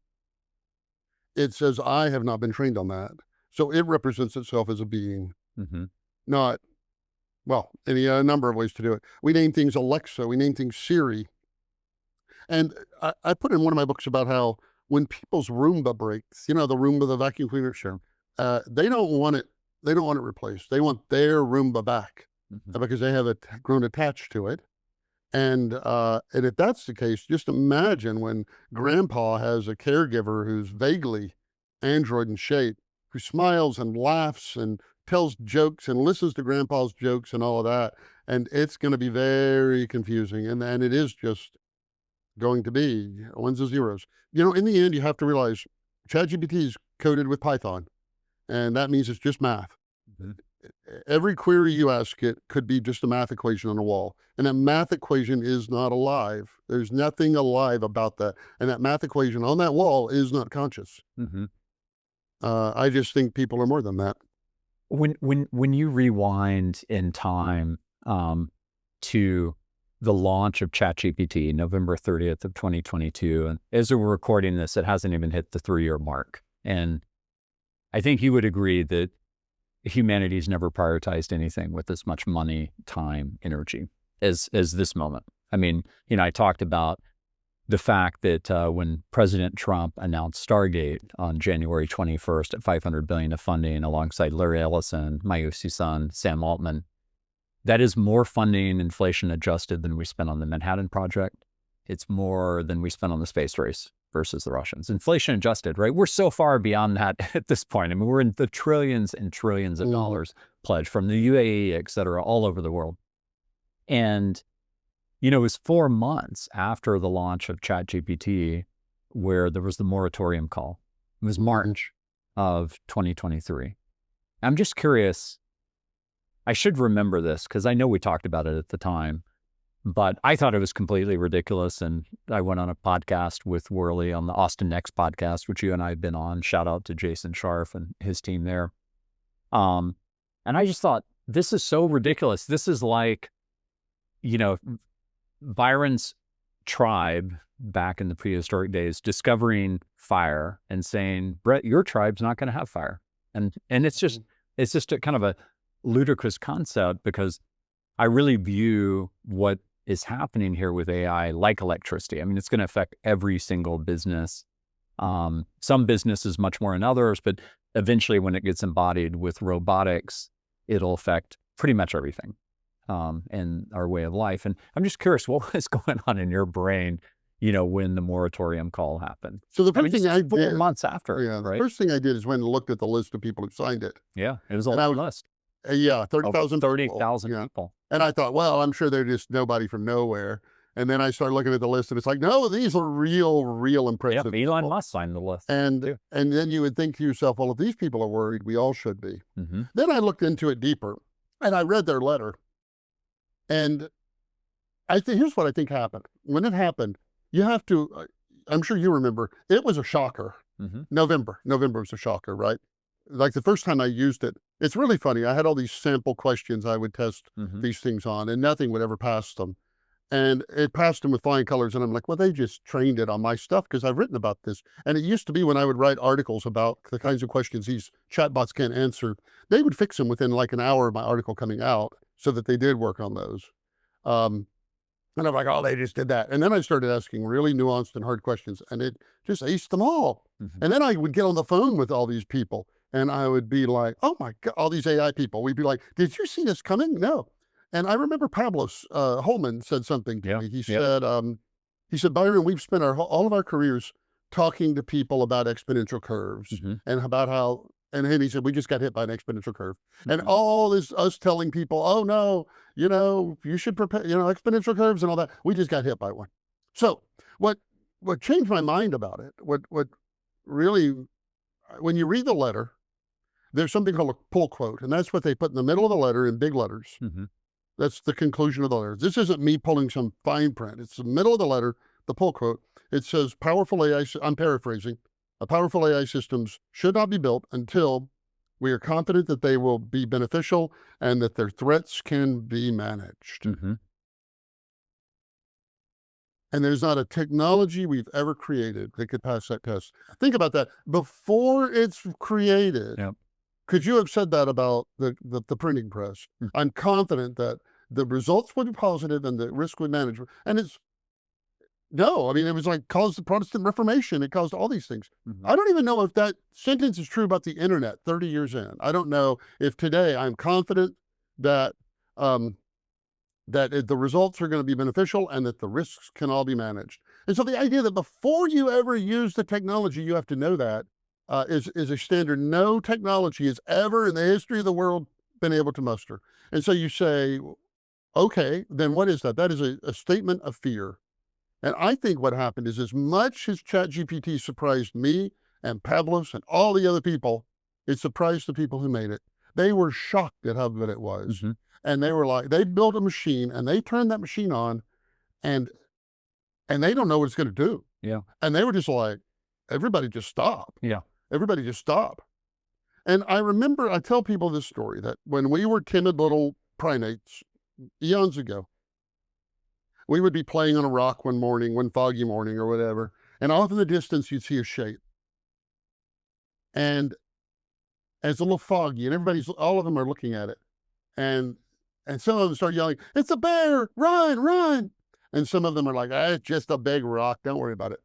it says, I have not been trained on that. So it represents itself as a being, not, well, any number of ways to do it. We name things Alexa, we name things Siri. And I put in one of my books about how when people's Roomba breaks, the Roomba, the vacuum cleaner, they don't want it replaced. They want their Roomba back because they have grown attached to it. And if that's the case, just imagine when grandpa has a caregiver who's vaguely android in shape, who smiles and laughs and tells jokes and listens to grandpa's jokes and all of that. And it's going to be very confusing. And it is just going to be ones and zeros. In the end, you have to realize ChatGPT is coded with Python, and that means it's just math. Every query you ask it could be just a math equation on a wall. And that math equation is not alive. There's nothing alive about that. And that math equation on that wall is not conscious. I just think people are more than that. When you rewind in time to the launch of ChatGPT, November 30th of 2022, and as we're recording this, it hasn't even hit the 3-year mark. And I think you would agree that humanity's never prioritized anything with as much money, time, energy as this moment. I mean, I talked about the fact that when President Trump announced Stargate on January 21st at $500 billion of funding alongside Larry Ellison, Mayusi Son, Sam Altman, that is more funding, inflation adjusted, than we spent on the Manhattan Project. It's more than we spent on the space race versus the Russians. Inflation adjusted, right? We're so far beyond that at this point. I mean, we're in the trillions and trillions of dollars pledged from the UAE, et cetera, all over the world. And, it was 4 months after the launch of ChatGPT where there was the moratorium call. It was March of 2023. I'm just curious, I should remember this because I know we talked about it at the time, but I thought it was completely ridiculous. And I went on a podcast with Worley on the Austin Next podcast, which you and I have been on. Shout out to Jason Scharf and his team there. And I just thought, this is so ridiculous. This is like, Byron's tribe back in the prehistoric days discovering fire and saying, Brett, your tribe's not going to have fire. And it's just a kind of a ludicrous concept, because I really view what is happening here with AI like electricity. I mean, it's going to affect every single business. Some businesses much more than others, but eventually when it gets embodied with robotics, it'll affect pretty much everything in our way of life. And I'm just curious, what was going on in your brain, when the moratorium call happened? So the first thing I did, 4 months after, right? The first thing I did is went and looked at the list of people who signed it. Yeah, it was a long list. 30,000 30,000 people. And I thought, well, I'm sure they're just nobody from nowhere. And then I started looking at the list and it's like, no, these are real impressive. Yeah, Elon Musk signed the list. And then you would think to yourself, well, if these people are worried, we all should be. Then I looked into it deeper and I read their letter. And here's what I think happened. When it happened, you have to, I'm sure you remember, it was a shocker. November was a shocker, right? Like the first time I used it, it's really funny. I had all these sample questions I would test these things on, and nothing would ever pass them. And it passed them with flying colors. And I'm like, well, they just trained it on my stuff because I've written about this. And it used to be when I would write articles about the kinds of questions these chatbots can't answer, they would fix them within like an hour of my article coming out so that they did work on those. And I'm like, oh, they just did that. And then I started asking really nuanced and hard questions, and it just aced them all. And then I would get on the phone with all these people And I would be like, oh my God, all these AI people, we'd be like, did you see this coming? No. And I remember Pablos Holman said something to me. He said, Byron, we've spent all of our careers talking to people about exponential curves and about how, and he said, we just got hit by an exponential curve. And all this, us telling people, oh no, you should prepare, exponential curves and all that. We just got hit by one. So what changed my mind about it, what really, when you read the letter, there's something called a pull quote, and that's what they put in the middle of the letter in big letters. That's the conclusion of the letter. This isn't me pulling some fine print. It's the middle of the letter, the pull quote. It says, powerful AI, I'm paraphrasing, powerful AI systems should not be built until we are confident that they will be beneficial and that their threats can be managed. And there's not a technology we've ever created that could pass that test. Think about that. Before it's created, could you have said that about the printing press? I'm confident that the results would be positive and the risk would manage. And no, I mean, it was like caused the Protestant Reformation. It caused all these things. I don't even know if that sentence is true about the internet 30 years in. I don't know if today I'm confident that the results are going to be beneficial and that the risks can all be managed. And so the idea that before you ever use the technology, you have to know that is a standard no technology has ever in the history of the world been able to muster. And so you say, okay, then what is that? That is a statement of fear. And I think what happened is, as much as ChatGPT surprised me and Pablos and all the other people, it surprised the people who made it. They were shocked at how good it was. And they were like, they built a machine and they turned that machine on and they don't know what it's going to do. And they were just like, everybody just stop. Everybody just stop. And I remember, I tell people this story, that when we were timid little primates eons ago, we would be playing on a rock one foggy morning or whatever, and off in the distance, you'd see a shape. And it's a little foggy, and all of them are looking at it. And some of them start yelling, it's a bear, run, run. And some of them are like, it's just a big rock, don't worry about it.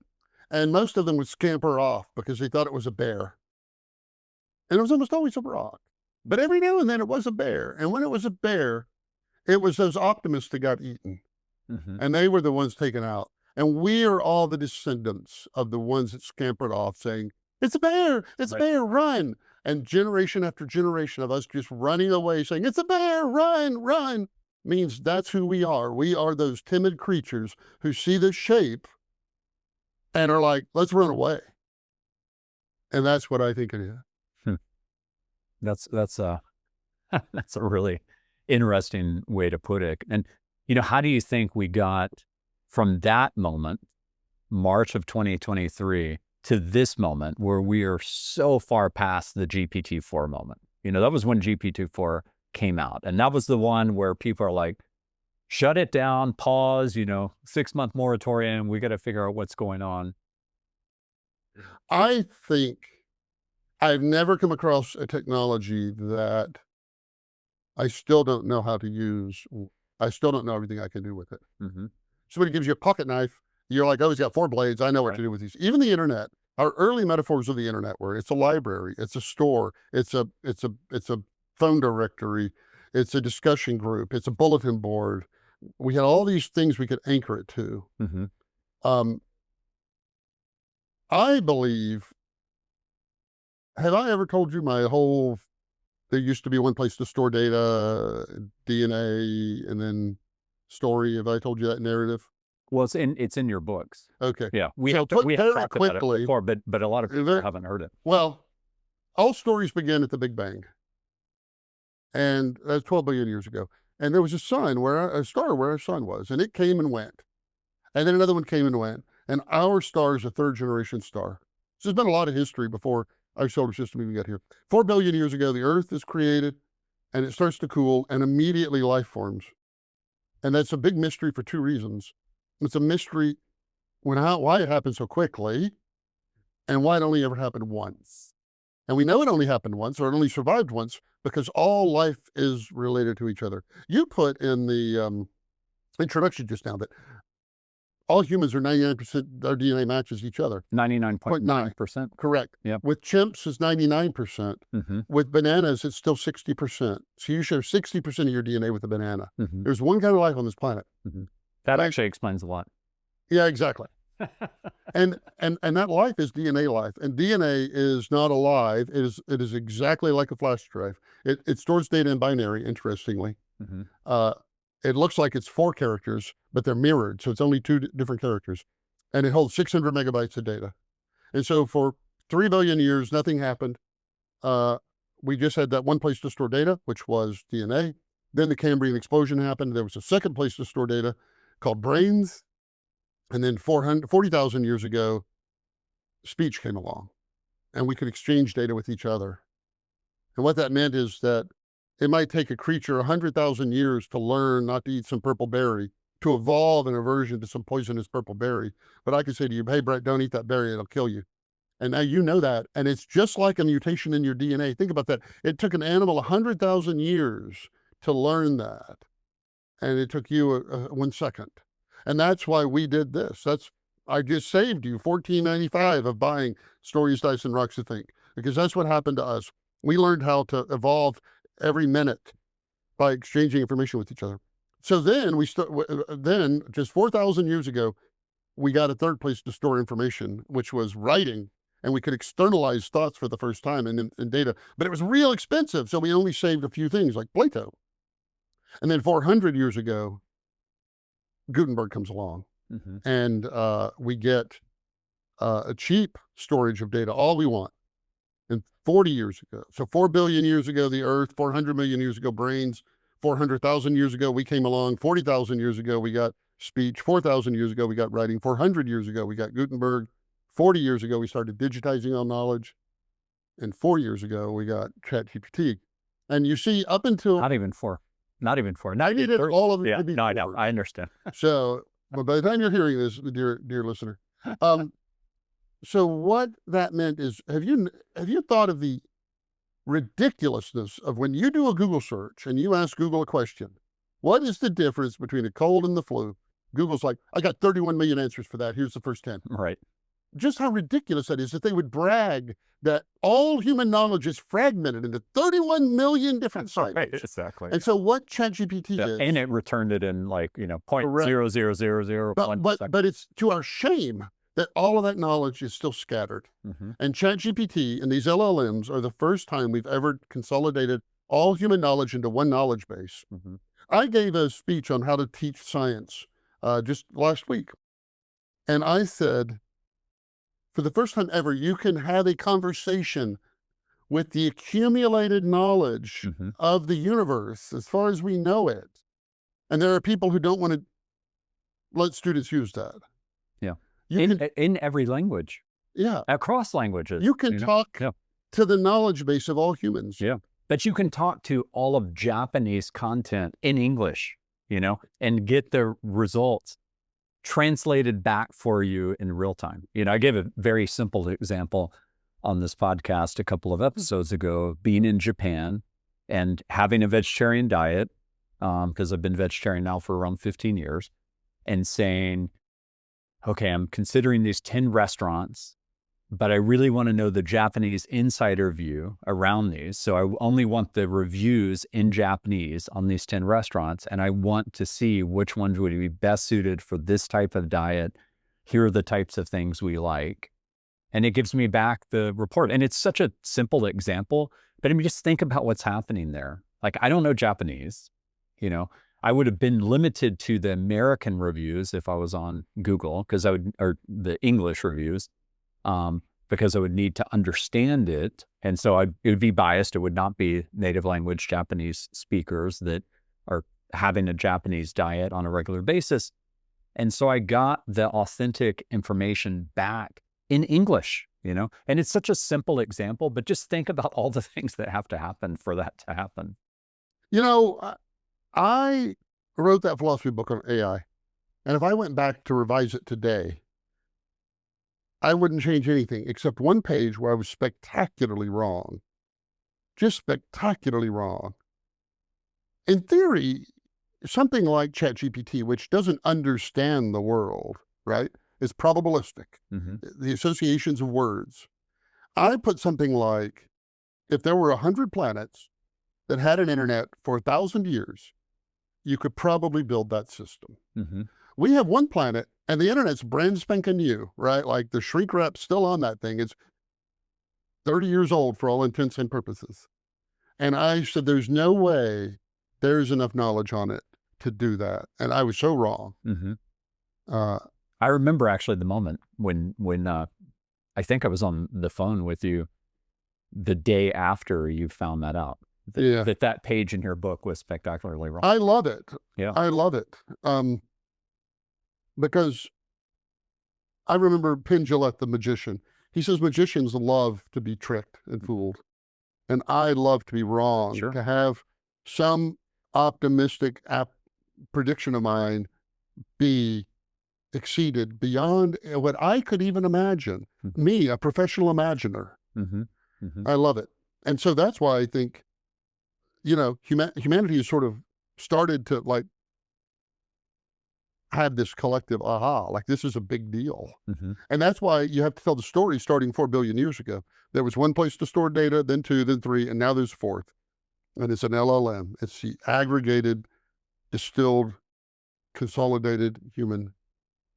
And most of them would scamper off because they thought it was a bear. And it was almost always a rock. But every now and then it was a bear. And when it was a bear, it was those optimists that got eaten. And they were the ones taken out. And we are all the descendants of the ones that scampered off saying, it's a bear, a bear, run. And generation after generation of us just running away saying, it's a bear, run, run, means that's who we are. We are those timid creatures who see the shape and are like, let's run away. And that's what I think it is. That's a really interesting way to put it. And how do you think we got from that moment, March of 2023, to this moment where we are so far past the GPT-4 moment? That was when GPT-4 came out. And that was the one where people are like, shut it down, pause, 6-month moratorium. We got to figure out what's going on. I think I've never come across a technology that I still don't know how to use. I still don't know everything I can do with it. Somebody gives you a pocket knife, you're like, oh, he's got 4 blades. I know what to do with these. Even the internet, our early metaphors of the internet were it's a library, it's a store, it's a phone directory, it's a discussion group, it's a bulletin board. We had all these things we could anchor it to. I believe, have I ever told you there used to be one place to store data, DNA, and then story? Have I told you that narrative? Well, it's in your books. Okay. Yeah. We have talked about it before, but a lot of people haven't heard it. Well, all stories begin at the Big Bang. And that's 12 billion years ago. And there was a star where our sun was, and it came and went. And then another one came and went. And our star is a 3rd generation star. So there's been a lot of history before our solar system even got here. 4 billion years ago, the Earth is created and it starts to cool and immediately life forms. And that's a big mystery for 2 reasons. It's a mystery why it happened so quickly and why it only ever happened once. And we know it only happened once, or it only survived once, because all life is related to each other. You put in the introduction just now that all humans are 99%, their DNA matches each other. 99.9%. Correct. Yep. With chimps, it's 99%. With bananas, it's still 60%. So you share 60% of your DNA with a banana. There's one kind of life on this planet. That actually explains a lot. Yeah, exactly. and that life is DNA life. And DNA is not alive. It is exactly like a flash drive. It stores data in binary, interestingly. It looks like it's 4 characters, but they're mirrored. So it's only 2 different characters. And it holds 600 megabytes of data. And so for 3 billion years, nothing happened. We just had that one place to store data, which was DNA. Then the Cambrian explosion happened. There was a second place to store data called brains. And then 40,000 years ago, speech came along. And we could exchange data with each other. And what that meant is that it might take a creature 100,000 years to learn not to eat some purple berry, to evolve an aversion to some poisonous purple berry. But I could say to you, hey, Brett, don't eat that berry, it'll kill you. And now you know that. And it's just like a mutation in your DNA. Think about that. It took an animal 100,000 years to learn that. And it took you 1 second. And that's why we did this. I just saved you $14.95 of buying Stories, Dice, and Rocks to Think, because that's what happened to us. We learned how to evolve every minute by exchanging information with each other. So then then just 4,000 years ago, we got a third place to store information, which was writing, and we could externalize thoughts for the first time in data, but it was real expensive. So we only saved a few things like Plato. And then 400 years ago, Gutenberg comes along and we get a cheap storage of data, all we want. And 40 years ago, so 4 billion years ago, the Earth, 400 million years ago, brains, 400,000 years ago, we came along, 40,000 years ago, we got speech, 4,000 years ago, we got writing, 400 years ago, we got Gutenberg, 40 years ago, we started digitizing our knowledge, and 4 years ago, we got ChatGPT. And you see, up until... Not even 4. Now you did all of it. Yeah, no, I know. I understand. So, but by the time you're hearing this, dear listener, so what that meant is, have you thought of the ridiculousness of when you do a Google search and you ask Google a question, what is the difference between a cold and the flu? Google's like, I got 31 million answers for that. Here's the first 10. Right. Just how ridiculous that is, that they would brag that all human knowledge is fragmented into 31 million different sites. Right, exactly. And so what ChatGPT is... And it returned it in like, 0.00001 but it's to our shame that all of that knowledge is still scattered. And ChatGPT and these LLMs are the first time we've ever consolidated all human knowledge into one knowledge base. I gave a speech on how to teach science just last week. And I said, for the first time ever, you can have a conversation with the accumulated knowledge of the universe as far as we know it. And there are people who don't want to let students use that. Yeah. In every language. Yeah. Across languages. You can talk to the knowledge base of all humans. Yeah. But you can talk to all of Japanese content in English, and get the results translated back for you in real time. I gave a very simple example on this podcast a couple of episodes ago, being in Japan and having a vegetarian diet, because I've been vegetarian now for around 15 years, and saying, okay, I'm considering these 10 restaurants, but I really want to know the Japanese insider view around these. So I only want the reviews in Japanese on these 10 restaurants, and I want to see which ones would be best suited for this type of diet. Here are the types of things we like. And it gives me back the report. And it's such a simple example, but I mean, just think about what's happening there. Like, I don't know Japanese, I would have been limited to the American reviews if I was on Google, or the English reviews, because I would need to understand it. And so it would be biased. It would not be native language Japanese speakers that are having a Japanese diet on a regular basis. And so I got the authentic information back in English, and it's such a simple example, but just think about all the things that have to happen for that to happen. I wrote that philosophy book on AI, and if I went back to revise it today, I wouldn't change anything except one page where I was spectacularly wrong. Just spectacularly wrong. In theory, something like ChatGPT, which doesn't understand the world, right? It's probabilistic. Mm-hmm. The associations of words. I put something like, if there were 100 planets that had an internet for 1,000 years, you could probably build that system. Mm-hmm. We have one planet, and the internet's brand spanking new, right? Like the shrink wrap's still on that thing. It's 30 years old for all intents and purposes. And I said, there's no way there's enough knowledge on it to do that. And I was so wrong. Mm-hmm. Uh, I remember actually the moment when I think I was on the phone with you the day after you found that out. That page in your book was spectacularly wrong. I love it. Yeah. I love it. Because I remember Penn Jillette, the magician. He says magicians love to be tricked and fooled. And I love to be wrong, Sure. to have some optimistic prediction of mine be exceeded beyond what I could even imagine. Mm-hmm. Me, a professional imaginer. Mm-hmm. Mm-hmm. I love it. And so that's why I think, humanity has sort of started to like have this collective aha, like this is a big deal. Mm-hmm. And that's why you have to tell the story starting 4 billion years ago. There was one place to store data, then 2, then 3, and now there's a 4th. And it's an LLM. It's the aggregated, distilled, consolidated human.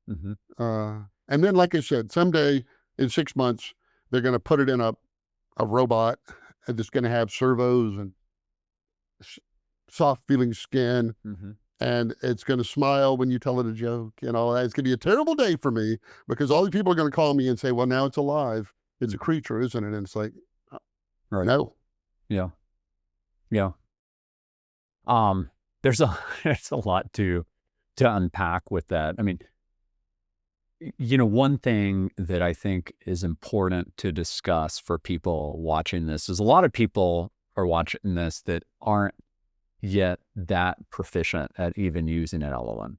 Mm-hmm. And then, like I said, someday in 6 months, they're going to put it in a robot and it's going to have servos and soft feeling skin. Mm-hmm. And it's going to smile when you tell it a joke and all that. It's going to be a terrible day for me because all these people are going to call me and say, well, now it's alive. It's a creature, isn't it? And it's like, right. No. Yeah. Yeah. There's a lot to unpack with that. I mean, one thing that I think is important to discuss for people watching this is a lot of people are watching this that aren't yet that proficient at even using an LLM.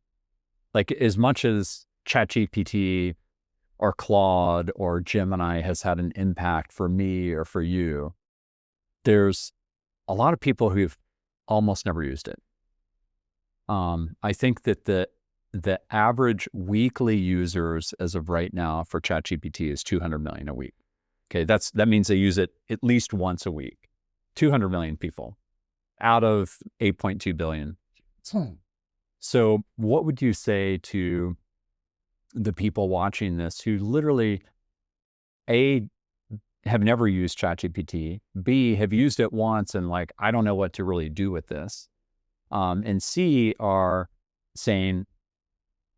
Like as much as ChatGPT or Claude or Gemini has had an impact for me or for you, there's a lot of people who've almost never used it. I think that the average weekly users as of right now for ChatGPT is 200 million a week. Okay, that means they use it at least once a week. 200 million people out of 8.2 billion. So what would you say to the people watching this who literally, A, have never used ChatGPT, B, have used it once and like, I don't know what to really do with this, and C, are saying,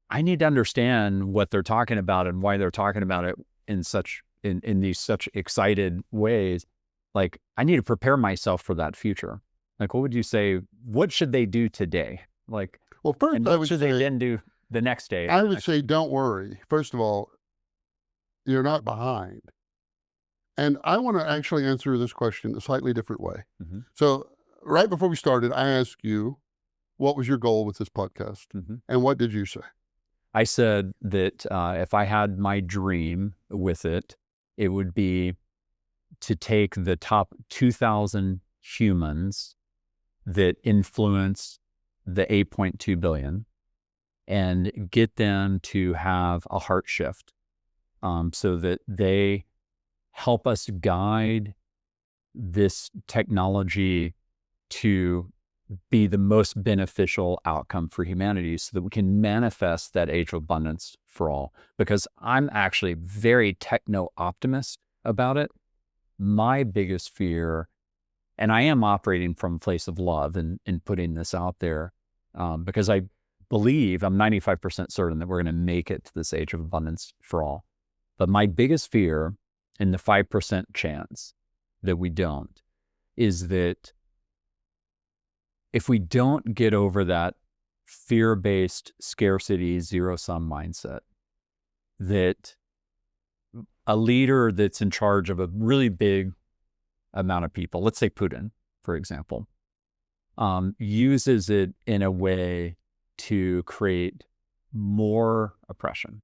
I need to understand what they're talking about and why they're talking about it in these such excited ways. Like, I need to prepare myself for that future. Like, what would you say? What should they do today? Like, well, first, and what should they then do the next day? I would say, don't worry. First of all, you're not behind. And I want to actually answer this question a slightly different way. Mm-hmm. So right before we started, I asked you, what was your goal with this podcast? Mm-hmm. And what did you say? I said that if I had my dream with it, it would be to take the top 2,000 humans that influence the 8.2 billion and get them to have a heart shift, so that they help us guide this technology to be the most beneficial outcome for humanity so that we can manifest that age of abundance for all. Because I'm actually very techno-optimist about it. My biggest fear, and I am operating from a place of love and putting this out there, because I believe, I'm 95% certain that we're going to make it to this age of abundance for all. But my biggest fear, and the 5% chance that we don't, is that if we don't get over that fear-based scarcity, zero-sum mindset, that a leader that's in charge of a really big amount of people, let's say Putin, for example, uses it in a way to create more oppression.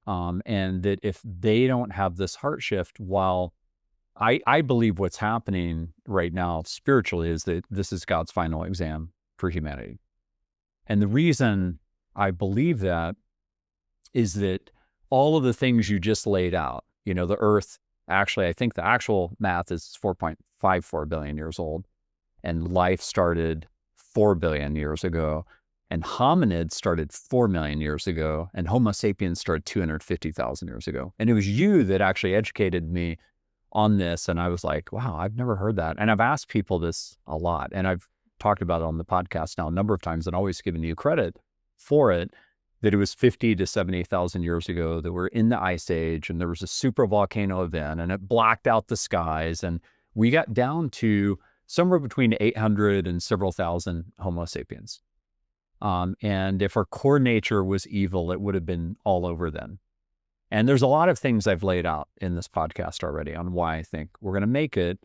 And that if they don't have this heart shift, while I believe what's happening right now spiritually is that this is God's final exam for humanity. And the reason I believe that is that all of the things you just laid out, the Earth, actually, I think the actual math is 4.54 billion years old, and life started 4 billion years ago, and hominids started 4 million years ago, and Homo sapiens started 250,000 years ago. And it was you that actually educated me on this, and I was like, wow, I've never heard that. And I've asked people this a lot, and I've talked about it on the podcast now a number of times, and always given you credit for it, that it was 50 to 70,000 years ago that we're in the ice age, and there was a super volcano event, and it blacked out the skies, and we got down to somewhere between 800 and several thousand Homo sapiens. And if our core nature was evil, it would have been all over then. And there's a lot of things I've laid out in this podcast already on why I think we're going to make it,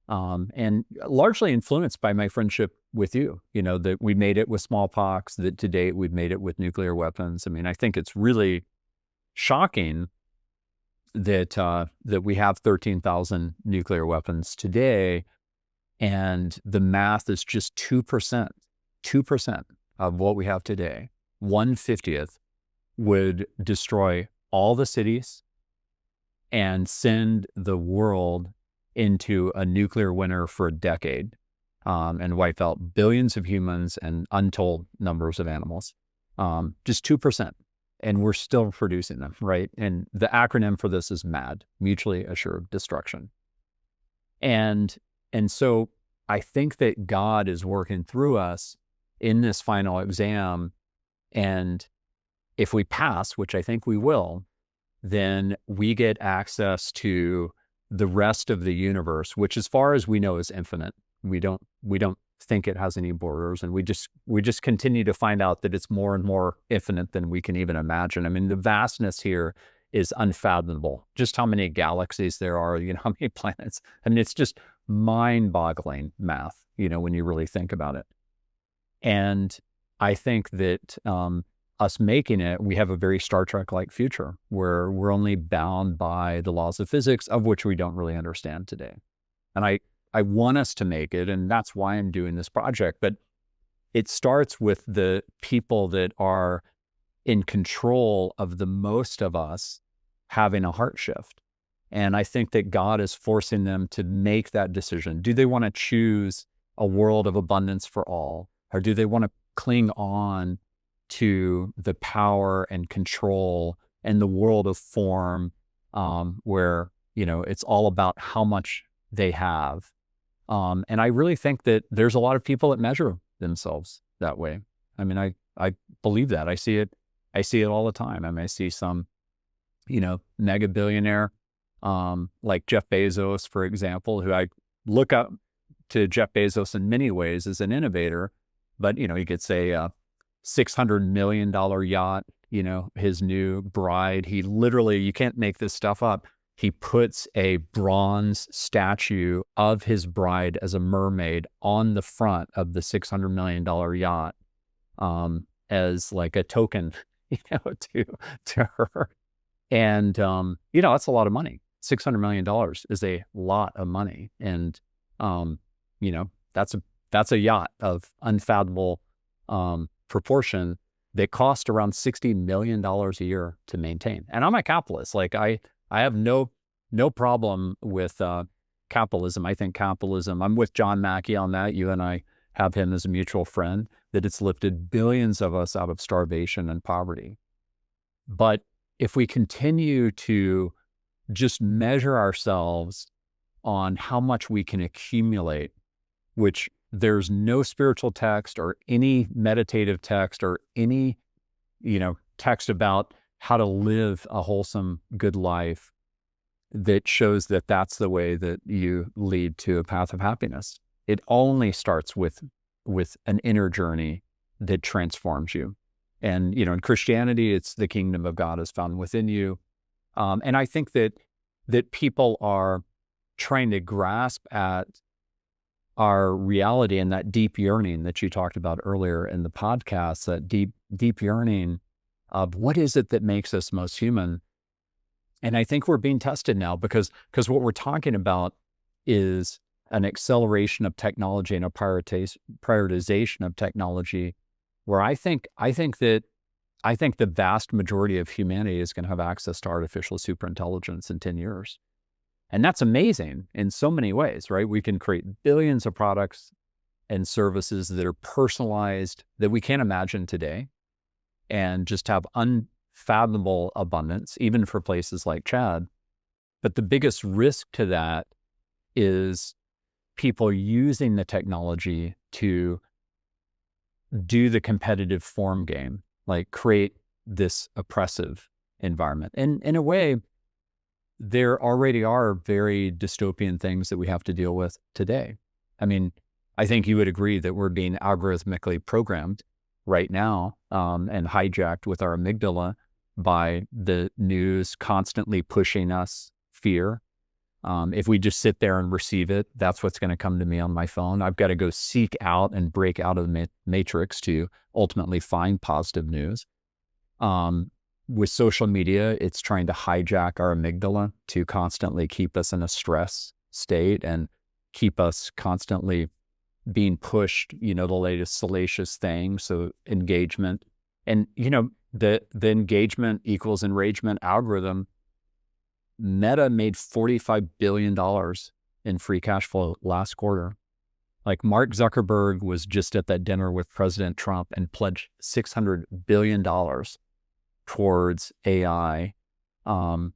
and largely influenced by my friendship with you, that we made it with smallpox, that to date we've made it with nuclear weapons. I mean, I think it's really shocking that that we have 13,000 nuclear weapons today, and the math is just 2%. 2% of what we have today, 1/50th, would destroy all the cities and send the world into a nuclear winter for a decade, and wipe out billions of humans and untold numbers of animals. Just 2%. And we're still producing them, right? And the acronym for this is MAD, mutually assured destruction. And so I think that God is working through us in this final exam. And if we pass, which I think we will, then we get access to the rest of the universe, which as far as we know is infinite. We don't think it has any borders, and we just continue to find out that it's more and more infinite than we can even imagine. I mean, the vastness here is unfathomable. Just how many galaxies there are, how many planets. I mean, it's just mind-boggling math, when you really think about it. And I think that us making it, we have a very Star Trek-like future where we're only bound by the laws of physics, of which we don't really understand today. And I want us to make it, and that's why I'm doing this project. But it starts with the people that are in control of the most of us having a heart shift. And I think that God is forcing them to make that decision. Do they want to choose a world of abundance for all? Or do they want to cling on to the power and control and the world of form, where, it's all about how much they have? And I really think that there's a lot of people that measure themselves that way. I mean, I believe that. I see it all the time. I mean, I see some, mega billionaire, like Jeff Bezos, for example, who I look up to Jeff Bezos in many ways as an innovator, but, he gets a $600 million yacht, his new bride. He literally, you can't make this stuff up. He puts a bronze statue of his bride as a mermaid on the front of the $600 million yacht, as like a token, to her. And, that's a lot of money. $600 million is a lot of money. And, that's a yacht of unfathomable proportion that cost around $60 million a year to maintain. And I'm a capitalist. Like I have no problem with capitalism. I think capitalism, I'm with John Mackey on that. You and I have him as a mutual friend, that it's lifted billions of us out of starvation and poverty. But if we continue to just measure ourselves on how much we can accumulate, which there's no spiritual text or any meditative text or any, text about how to live a wholesome, good life that shows that that's the way that you lead to a path of happiness. It only starts with an inner journey that transforms you. And, in Christianity, it's the kingdom of God is found within you. And I think that people are trying to grasp at our reality and that deep yearning that you talked about earlier in the podcast, that deep yearning of what is it that makes us most human. And I think we're being tested now because what we're talking about is an acceleration of technology and a prioritization of technology, where I think that I think the vast majority of humanity is going to have access to artificial superintelligence in 10 years. And that's amazing in so many ways, right? We can create billions of products and services that are personalized that we can't imagine today and just have unfathomable abundance, even for places like Chad. But the biggest risk to that is people using the technology to do the competitive form game, like create this oppressive environment. And in a way, there already are very dystopian things that we have to deal with today. I mean, I think you would agree that we're being algorithmically programmed right now and hijacked with our amygdala by the news constantly pushing us fear. If we just sit there and receive it, that's what's going to come to me on my phone. I've got to go seek out and break out of the matrix to ultimately find positive news. With social media, it's trying to hijack our amygdala to constantly keep us in a stress state and keep us constantly being pushed, the latest salacious thing. So engagement and, the engagement equals enragement algorithm. Meta made $45 billion in free cash flow last quarter. Like Mark Zuckerberg was just at that dinner with President Trump and pledged $600 billion towards AI and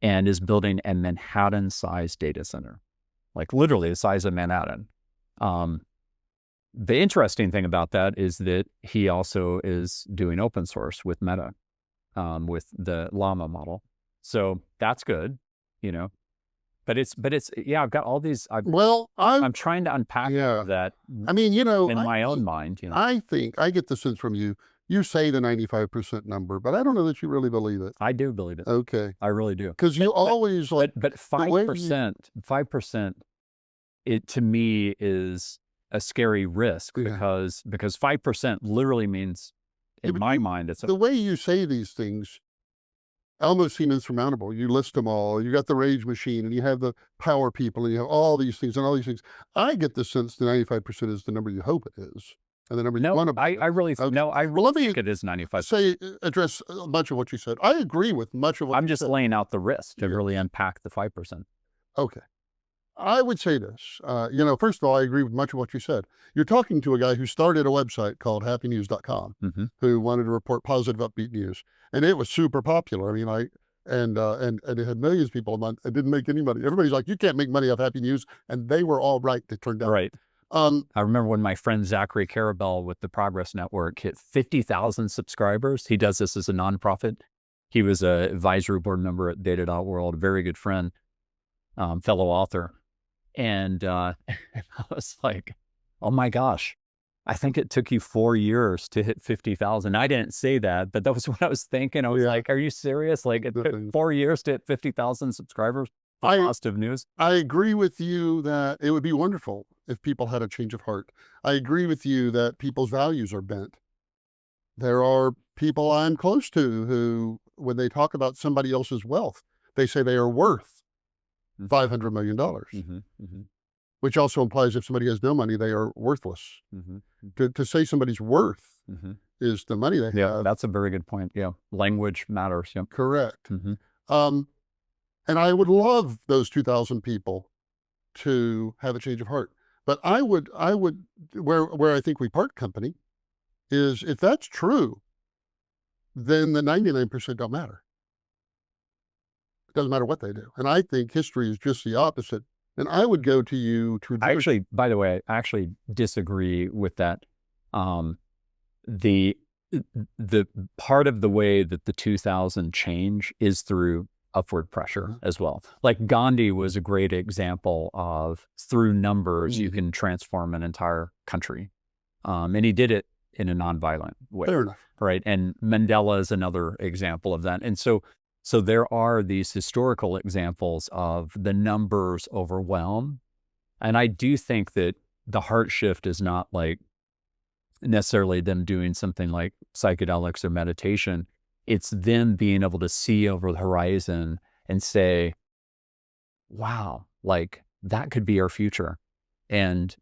is building a Manhattan-sized data center, like literally the size of Manhattan. The interesting thing about that is that he also is doing open source with Meta, with the Llama model. So that's good, but it's yeah, I've got all these. I'm trying to unpack that. I mean, in my own mind, I think I get the sense from you. You say the 95% number, but I don't know that you really believe it. I do believe it. Okay, I really do. Because you always like. But 5%, 5%, it to me is a scary risk because 5% literally means, in my mind, it's the way you say these things almost seem insurmountable. You list them all. You got the rage machine, and you have the power people, and you have all these things and all these things. I get the sense the 95% is the number you hope it is, and the number you want to. I really think it is 95. Address much of what you said. I agree with much of what I'm just laying out the risk to really unpack the 5%. Okay. I would say this, first of all, I agree with much of what you said. You're talking to a guy who started a website called happynews.com, who wanted to report positive, upbeat news. And it was super popular. I mean, and it had millions of people a month. It didn't make any money. Everybody's like, you can't make money off Happy News. And they were all right, it turned out. Right. I remember when my friend Zachary Karabell with the Progress Network hit 50,000 subscribers. He does this as a nonprofit. He was an advisory board member at Data.World, a very good friend, fellow author. And I was like, oh my gosh, I think it took you 4 years to hit 50,000. I didn't say that, but that was what I was thinking. I was like, are you serious? Like it took 4 years to hit 50,000 subscribers? Positive news. I agree with you that it would be wonderful if people had a change of heart. I agree with you that people's values are bent. There are people I'm close to who, when they talk about somebody else's wealth, they say they are worth $500 million, which also implies if somebody has no money, they are worthless. To say somebody's worth is the money they have. Yeah, that's a very good point. Yeah, language matters. Yeah, correct. And I would love those 2,000 people to have a change of heart. But I would, where I think we part company is if that's true, then the 99% don't matter. Doesn't matter what they do. And I think history is just the opposite. And I would go to you to... By the way, I actually disagree with that. The part of the way that the 2000 change is through upward pressure as well. Like Gandhi was a great example of through numbers, you can transform an entire country. And he did it in a nonviolent way. Fair enough. Right. And Mandela is another example of that. And so there are these historical examples of the numbers overwhelm. And I do think that the heart shift is not like necessarily them doing something like psychedelics or meditation. It's them being able to see over the horizon and say, wow, like that could be our future. And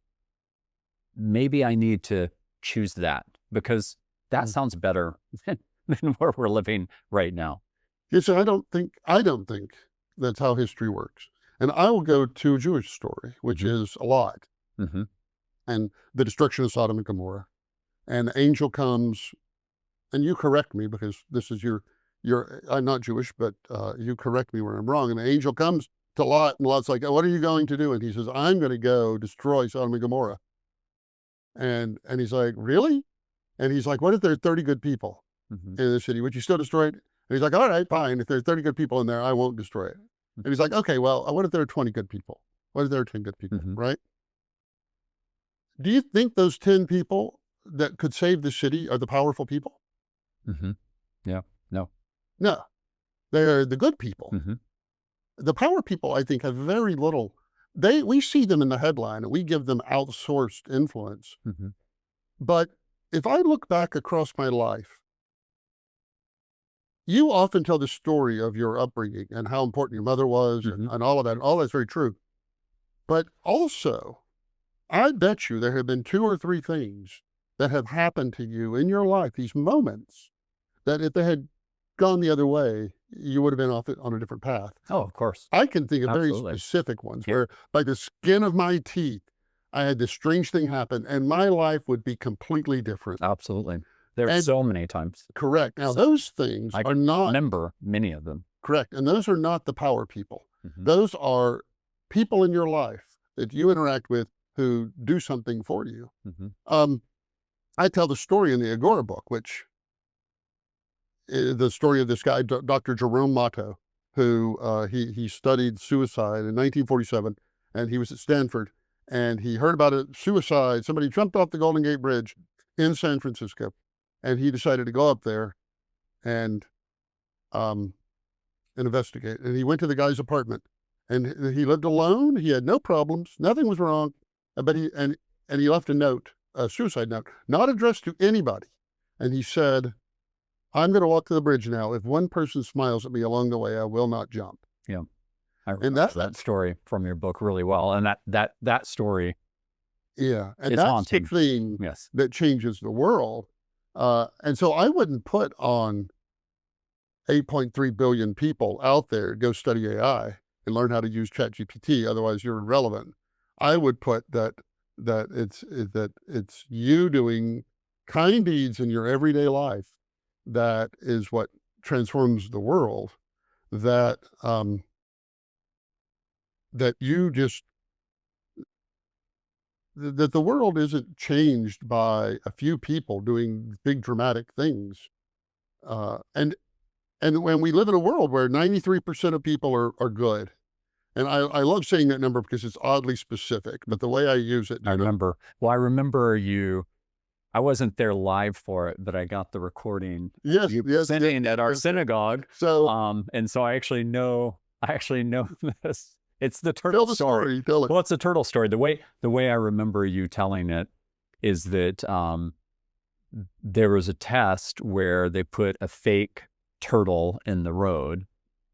maybe I need to choose that because That sounds better than where we're living right now. Yes, I don't think that's how history works. And I will go to a Jewish story, which is a lot, and the destruction of Sodom and Gomorrah. And the angel comes, and you correct me because this is I'm not Jewish, but you correct me where I'm wrong. And the angel comes to Lot, and Lot's like, oh, what are you going to do? And he says, I'm going to go destroy Sodom and Gomorrah. And he's like, really? And he's like, what if there are 30 good people in the city? Would you still destroy it? And he's like, all right, fine. If there's 30 good people in there, I won't destroy it. And he's like, okay, well, what if there are 20 good people? What if there are 10 good people, right? Do you think those 10 people that could save the city are the powerful people? Yeah, no. No, they're the good people. The power people, I think, have very little. We see them in the headline and we give them outsourced influence. But if I look back across my life, you often tell the story of your upbringing and how important your mother was and all of that. All that's very true. But also, I bet you there have been 2 or 3 things that have happened to you in your life, these moments, that if they had gone the other way, you would have been off on a different path. Oh, of course. I can think of very specific ones where by the skin of my teeth, I had this strange thing happen and my life would be completely different. Absolutely. There are so many times. Correct. Now, those things are not... remember many of them. Correct. And those are not the power people. Those are people in your life that you interact with who do something for you. I tell the story in the Agora book, which is the story of this guy, Dr. Jerome Motto, who he studied suicide in 1947, and he was at Stanford, and he heard about a suicide. Somebody jumped off the Golden Gate Bridge in San Francisco, and he decided to go up there and investigate. And he went to the guy's apartment, and he lived alone. He had no problems. Nothing was wrong. But he left a note, a suicide note, not addressed to anybody. And he said, I'm going to walk to the bridge now. If one person smiles at me along the way, I will not jump. Yeah. I remember that story from your book really well. And that story. Yeah. And that's haunting. The thing that changes the world. And so I wouldn't put on 8.3 billion people out there, go study AI and learn how to use ChatGPT. Otherwise you're irrelevant. I would put that it's you doing kind deeds in your everyday life that is what transforms the world, that the world isn't changed by a few people doing big dramatic things. And when we live in a world where 93% of people are good, and I love saying that number because it's oddly specific, but the way I use it. I remember I wasn't there live for it, but I got the recording. Yes, sitting at our synagogue. So, and so I actually know this. It's the turtle story. Tell it. Well, it's a turtle story. The way I remember you telling it is that there was a test where they put a fake turtle in the road,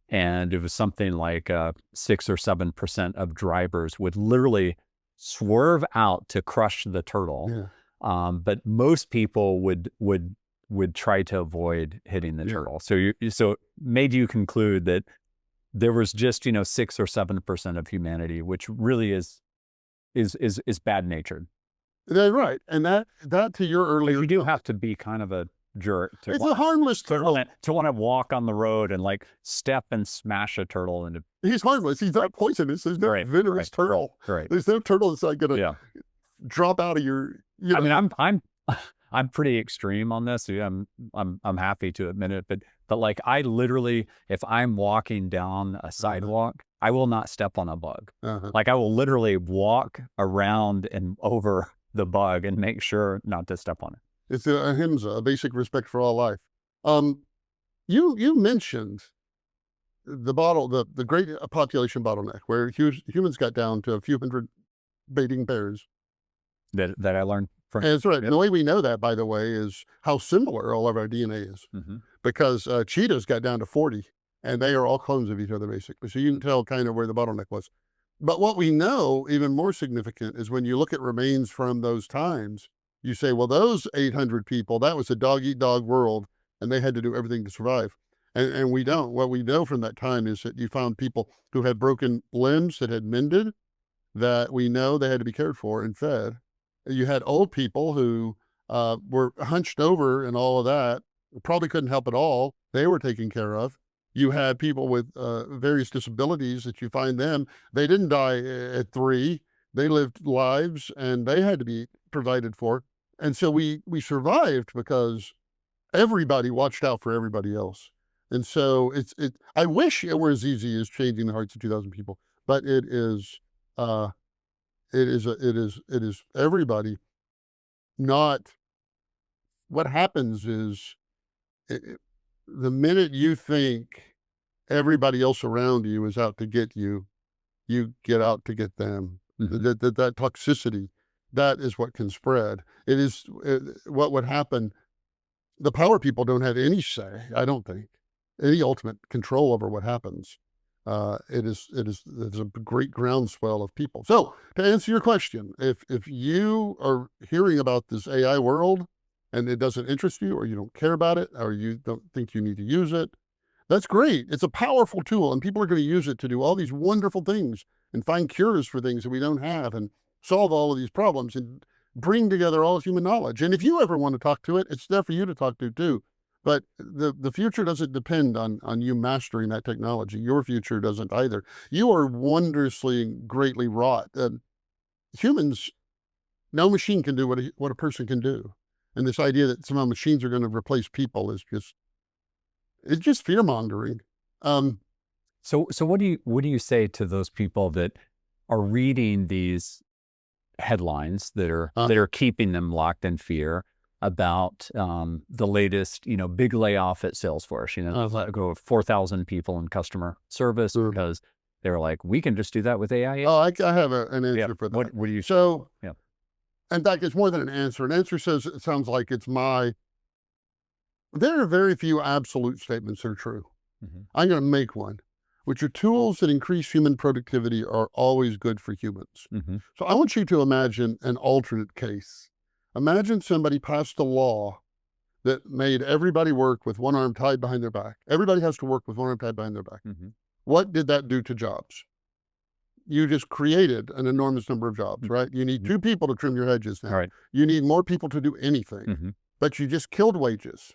and it was something like 6 or 7% of drivers would literally swerve out to crush the turtle. Yeah. But most people would try to avoid hitting the turtle. So it made you conclude that there was just 6 or 7% of humanity, which really is bad natured. That's right, and that to your earlier. You do have to be kind of a jerk. It's a harmless turtle to want to walk on the road and like step and smash a turtle into. He's harmless. He's not poisonous. There's no venomous turtle. Right. There's no turtle that's not going to drop out of your. I mean, I'm pretty extreme on this. I'm happy to admit it, but like I literally, if I'm walking down a sidewalk, I will not step on a bug. Like I will literally walk around and over the bug and make sure not to step on it. It's a ahimsa, a basic respect for all life. You mentioned the great population bottleneck, where humans got down to a few hundred baiting bears. That I learned from. And that's right. And the way we know that, by the way, is how similar all of our DNA is. Because cheetahs got down to 40, and they are all clones of each other, basically. So you can tell kind of where the bottleneck was. But what we know, even more significant, is when you look at remains from those times, You say, well, those 800 people, that was a dog-eat-dog world, and they had to do everything to survive. And we don't. What we know from that time is that you found people who had broken limbs that had mended, that we know they had to be cared for and fed. You had old people who were hunched over and all of that, probably couldn't help at all. They were taken care of. You had people with various disabilities that you find them, they didn't die at 3. They lived lives and they had to be provided for. And so we survived because everybody watched out for everybody else. And so I wish it were as easy as changing the hearts of 2,000 people, but it is everybody. Not what happens is the minute you think everybody else around you is out to get you, you get out to get them. That toxicity, that is what can spread. It is what would happen. The power people don't have any say, I don't think, any ultimate control over what happens. There's a great groundswell of people. So to answer your question, if you are hearing about this AI world and it doesn't interest you, or you don't care about it, or you don't think you need to use it, that's great. It's a powerful tool, and people are going to use it to do all these wonderful things and find cures for things that we don't have and solve all of these problems and bring together all human knowledge. And if you ever want to talk to it, it's there for you to talk to too. But the future doesn't depend on you mastering that technology. Your future doesn't either. You are wondrously, greatly wrought. Humans, no machine can do what a person can do. And this idea that somehow machines are going to replace people is just fear mongering. So what do you say to those people that are reading these headlines that are keeping them locked in fear about the latest, big layoff at Salesforce, let go of 4,000 people in customer service because they're like, we can just do that with AI. Oh, I have an answer for that. What do you? So, in fact, it's more than an answer. An answer sounds like it's there are very few absolute statements that are true. I'm going to make one, which are tools that increase human productivity are always good for humans. So I want you to imagine an alternate case. Imagine somebody passed a law that made everybody work with one arm tied behind their back. Everybody has to work with one arm tied behind their back. What did that do to jobs? You just created an enormous number of jobs, right? You need 2 people to trim your hedges now. Right. You need more people to do anything, but you just killed wages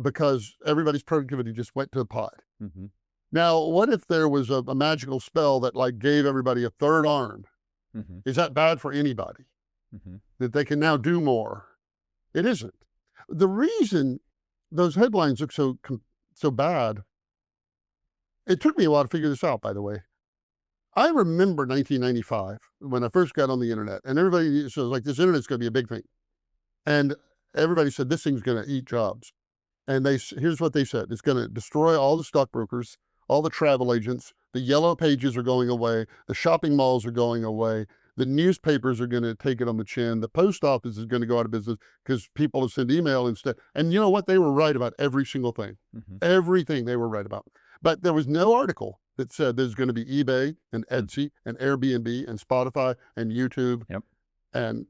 because everybody's productivity just went to the pot. Now, what if there was a magical spell that gave everybody a 3rd arm? Is that bad for anybody? That they can now do more? It isn't. The reason those headlines look so bad, it took me a while to figure this out, by the way. I remember 1995 when I first got on the internet, and everybody was like, this internet's going to be a big thing. And everybody said, this thing's going to eat jobs. And here's what they said. It's going to destroy all the stockbrokers, all the travel agents, the yellow pages are going away, the shopping malls are going away, the newspapers are going to take it on the chin, the post office is going to go out of business because people will send email instead. And you know what? They were right about every single thing. Everything they were right about. But there was no article that said there's going to be eBay and Etsy and Airbnb and Spotify and YouTube. And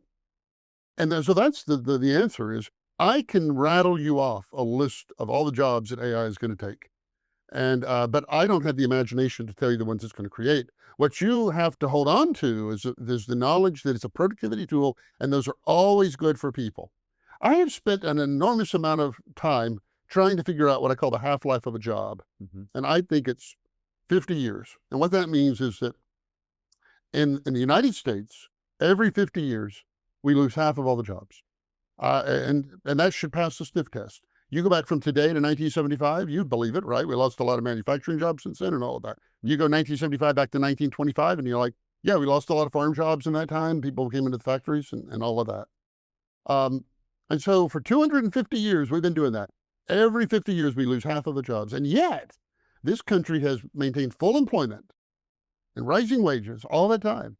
so that's the answer is, I can rattle you off a list of all the jobs that AI is going to take. But I don't have the imagination to tell you the ones it's going to create. What you have to hold on to is there's the knowledge that it's a productivity tool, and those are always good for people. I have spent an enormous amount of time trying to figure out what I call the half-life of a job. And I think it's 50 years. And what that means is that in the United States, every 50 years, we lose half of all the jobs. And that should pass the sniff test. You go back from today to 1975, you'd believe it, right? We lost a lot of manufacturing jobs since then and all of that. You go 1975 back to 1925 and you're like, yeah, we lost a lot of farm jobs in that time. People came into the factories and all of that. And so for 250 years, we've been doing that. Every 50 years, we lose half of the jobs. And yet, this country has maintained full employment and rising wages all the time.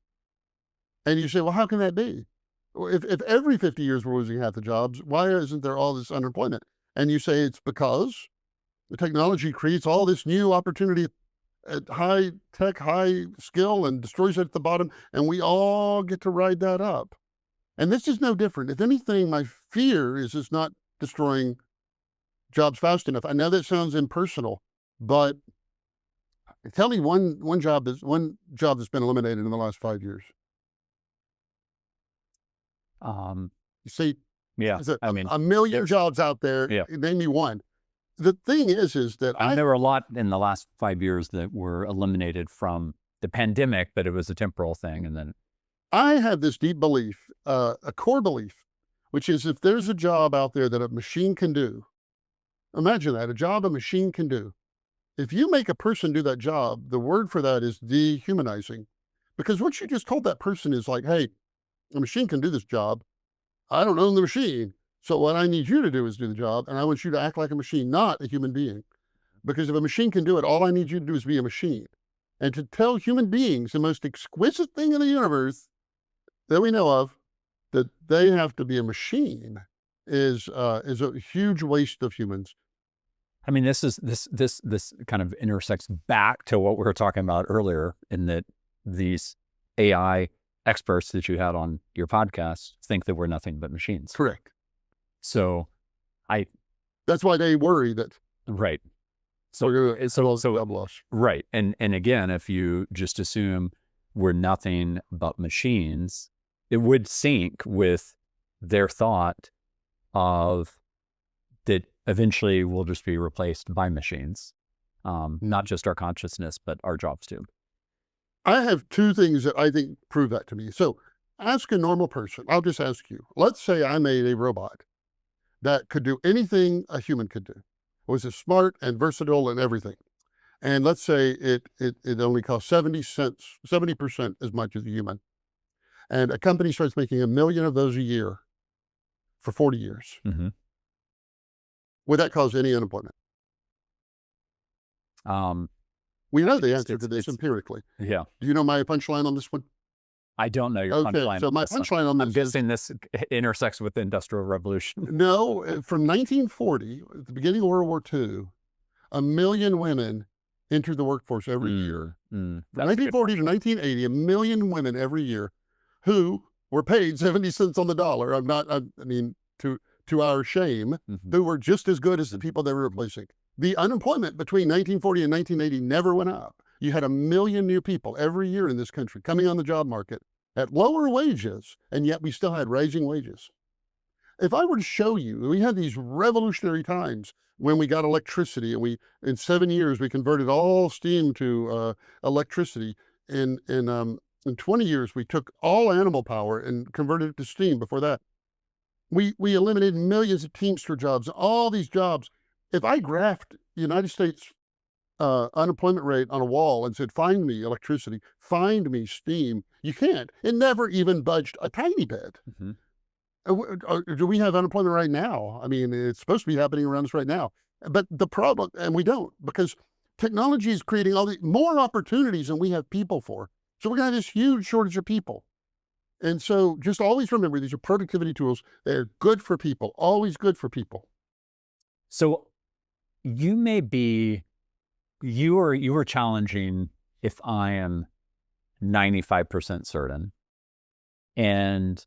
And you say, well, how can that be? If every 50 years we're losing half the jobs, why isn't there all this unemployment? And you say it's because the technology creates all this new opportunity at high tech, high skill, and destroys it at the bottom, and we all get to ride that up. And this is no different. If anything, my fear is it's not destroying jobs fast enough. I know that sounds impersonal, but tell me one job that's been eliminated in the last 5 years. Um, You see, yeah, there's I mean, a million jobs out there. Yeah. Name me one. The thing is that there were a lot in the last 5 years that were eliminated from the pandemic, but it was a temporal thing. And then I have this deep belief, a core belief, which is if there's a job out there that a machine can do, imagine that, a job a machine can do. If you make a person do that job, the word for that is dehumanizing. Because what you just told that person is like, hey, a machine can do this job. I don't own the machine. So what I need you to do is do the job. And I want you to act like a machine, not a human being. Because if a machine can do it, all I need you to do is be a machine. And to tell human beings the most exquisite thing in the universe that we know of, that they have to be a machine is a huge waste of humans. I mean, this kind of intersects back to what we were talking about earlier, in that these AI experts that you had on your podcast think that we're nothing but machines. Correct. So that's why they worry that. Right. So right. And again, if you just assume we're nothing but machines, it would sync with their thought of that eventually we'll just be replaced by machines. Not just our consciousness, but our jobs too. I have two things that I think prove that to me. So ask a normal person. I'll just ask you. Let's say I made a robot that could do anything a human could do. It was smart and versatile and everything. And let's say it only cost 70 cents, 70% as much as a human. And a company starts making 1 million of those a year for 40 years. Mm-hmm. Would that cause any unemployment? We know the answer to this empirically. Yeah. Do you know my punchline on this one? I don't know your punchline. So my punchline on this I'm guessing this intersects with the Industrial Revolution. No, from 1940, at the beginning of World War II, 1 million women entered the workforce every year. From 1940 to 1980, 1 million women every year who were paid 70 cents on the dollar. To our shame, who were just as good as the people they were replacing. The unemployment between 1940 and 1980 never went up. You had 1 million new people every year in this country coming on the job market at lower wages, and yet we still had rising wages. If I were to show you, we had these revolutionary times when we got electricity, and in 7 years, we converted all steam to electricity. In 20 years, we took all animal power and converted it to steam before that. We eliminated millions of Teamster jobs, all these jobs. If I graphed the United States unemployment rate on a wall and said, find me electricity, find me steam, you can't. It never even budged a tiny bit. Do we have unemployment right now? I mean, it's supposed to be happening around us right now. But the problem, and we don't, because technology is creating all the more opportunities than we have people for. So we're going to have this huge shortage of people. And so just always remember, these are productivity tools. They're good for people, always good for people. So you may be, you are challenging if I am 95% certain. And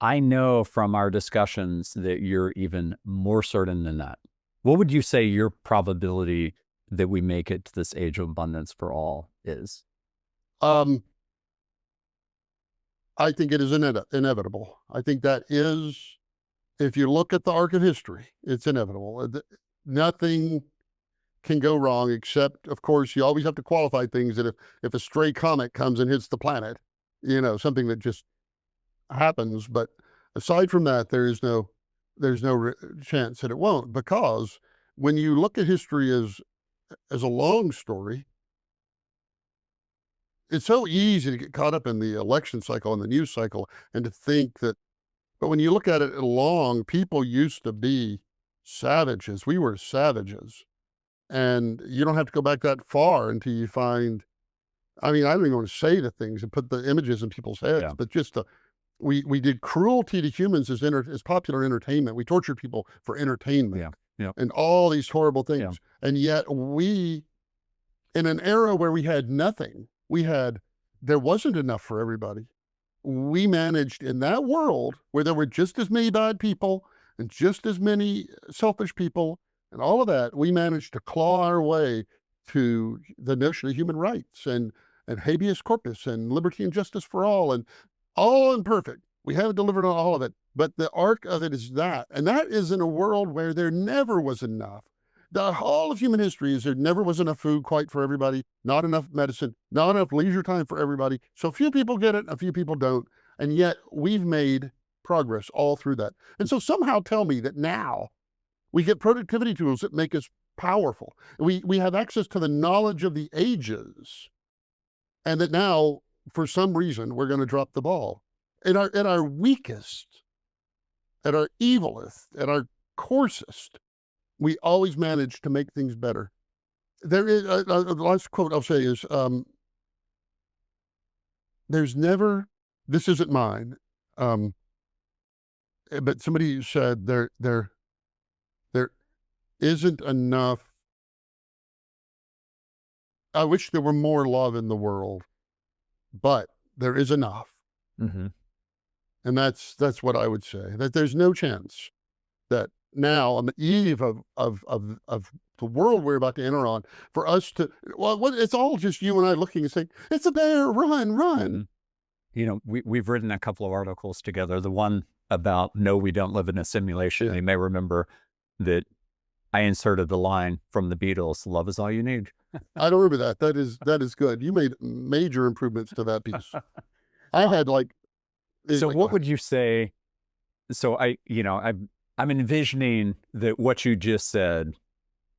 I know from our discussions that you're even more certain than that. What would you say your probability that we make it to this age of abundance for all is? I think it is inevitable. I think that is, if you look at the arc of history, it's inevitable. Nothing can go wrong, except, of course, you always have to qualify things that if a stray comet comes and hits the planet, something that just happens. But aside from that, there's no chance that it won't, because when you look at history as a long story, it's so easy to get caught up in the election cycle and the news cycle and to think that, but when you look at it long, people used to be savages. We were savages. And you don't have to go back that far until you find, I don't even want to say the things and put the images in people's heads, but just we did cruelty to humans as popular entertainment. We tortured people for entertainment and all these horrible things. Yeah. And yet we, in an era where we had nothing, there wasn't enough for everybody. we managed in that world where there were just as many bad people and just as many selfish people and all of that, we managed to claw our way to the notion of human rights and habeas corpus and liberty and justice for all imperfect. We haven't delivered on all of it, but the arc of it is that. And that is in a world where there never was enough. The whole of human history is there never was enough food quite for everybody, not enough medicine, not enough leisure time for everybody. So few people get it, a few people don't. And yet we've made progress all through that. And so somehow tell me that now we get productivity tools that make us powerful. We have access to the knowledge of the ages, and that now, for some reason, we're going to drop the ball. At our weakest, at our evilest, at our coarsest, we always manage to make things better. There is the last quote I'll say is, "There's never." This isn't mine, but somebody said there isn't enough. I wish there were more love in the world, but there is enough. Mm-hmm. And that's what I would say, that there's no chance that now on the eve of the world we're about to enter on, for us to, it's all just you and I looking and saying, it's a bear, run. Mm-hmm. You know, we've written a couple of articles together. The one about, no, we don't live in a simulation. Yeah. You may remember that I inserted the line from the Beatles, "Love is all you need." I don't remember that. That is good. You made major improvements to that piece. I had So what would you say? So I'm envisioning that what you just said,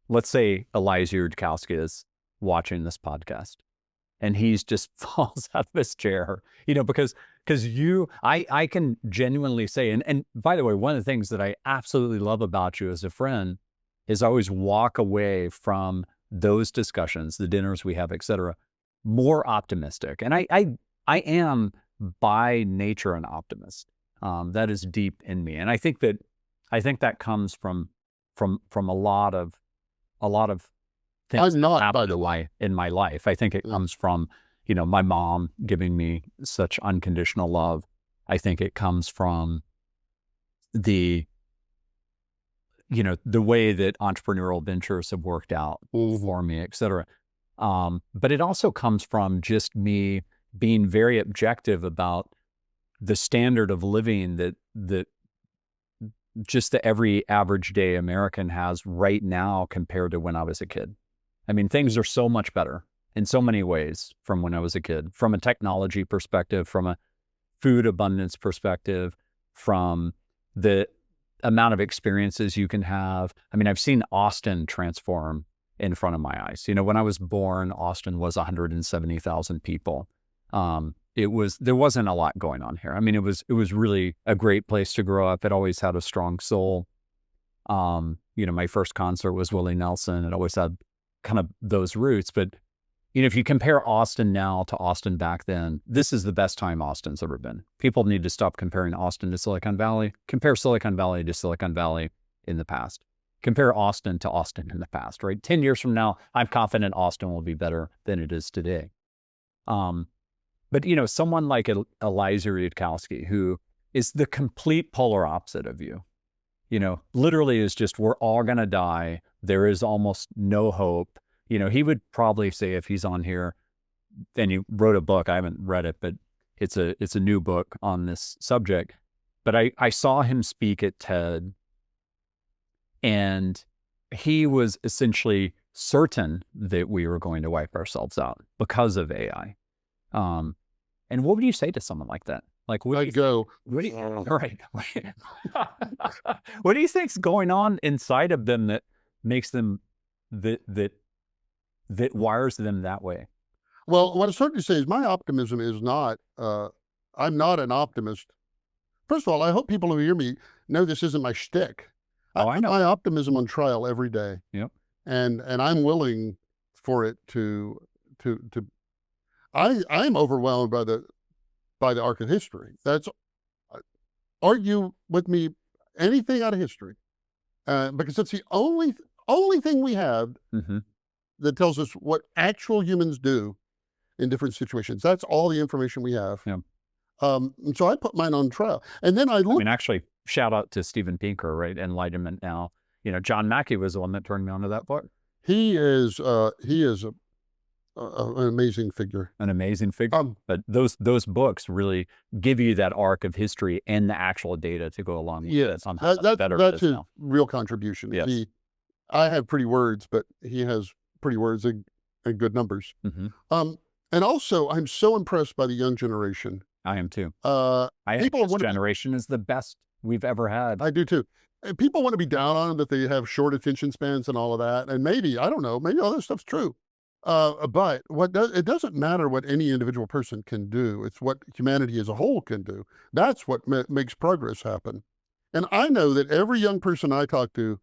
let's say Elijah Yudkowsky is watching this podcast and he's just falls out of his chair, because I can genuinely say, and by the way, one of the things that I absolutely love about you as a friend is I always walk away from those discussions, the dinners we have, et cetera, more optimistic. And I am by nature an optimist. That is deep in me. And I think that comes from a lot of things I'm not, by the way, in my life. I think it comes from, my mom giving me such unconditional love. I think it comes from the way that entrepreneurial ventures have worked out for me, et cetera. But it also comes from just me being very objective about the standard of living that just the every average day American has right now compared to when I was a kid. I mean, things are so much better in so many ways from when I was a kid, from a technology perspective, from a food abundance perspective, from the amount of experiences you can have. I mean, I've seen Austin transform in front of my eyes. When I was born, Austin was 170,000 people. There wasn't a lot going on here. I mean, it was really a great place to grow up. It always had a strong soul. My first concert was Willie Nelson. It always had kind of those roots. But, if you compare Austin now to Austin back then, this is the best time Austin's ever been. People need to stop comparing Austin to Silicon Valley. Compare Silicon Valley to Silicon Valley in the past. Compare Austin to Austin in the past, right? 10 years from now, I'm confident Austin will be better than it is today. But, someone like Elijah Yudkowsky, who is the complete polar opposite of you, literally is just, we're all going to die. There is almost no hope. He would probably say, if he's on here, and he wrote a book, I haven't read it, but it's a new book on this subject. But I saw him speak at TED, and he was essentially certain that we were going to wipe ourselves out because of AI. And what would you say to someone like that? Like, I'd go, all right. What do you think's going on inside of them that makes them, that wires them that way? Well, what I'm starting to say is my optimism is not, I'm not an optimist. First of all, I hope people who hear me know this isn't my shtick. I know. My optimism on trial every day. Yep. And I'm willing for it I'm overwhelmed by the arc of history. Argue with me anything out of history, because it's the only thing we have that tells us what actual humans do in different situations. That's all the information we have. Yeah. And so I put mine on trial. And then I I looked. mean, actually, shout out to Steven Pinker, right? Enlightenment Now. John Mackey was the one that turned me onto that book. He is an amazing figure. An amazing figure. But those books really give you that arc of history and the actual data to go along with it. That's his real contribution. Yes. I have pretty words, but he has pretty words and good numbers. Mm-hmm. And also, I'm so impressed by the young generation. I am too. I think this generation is the best we've ever had. I do too. And people want to be down on them that they have short attention spans and all of that. And maybe, I don't know, maybe all that stuff's true. But it doesn't matter what any individual person can do. It's what humanity as a whole can do. That's what makes progress happen. And I know that every young person I talk to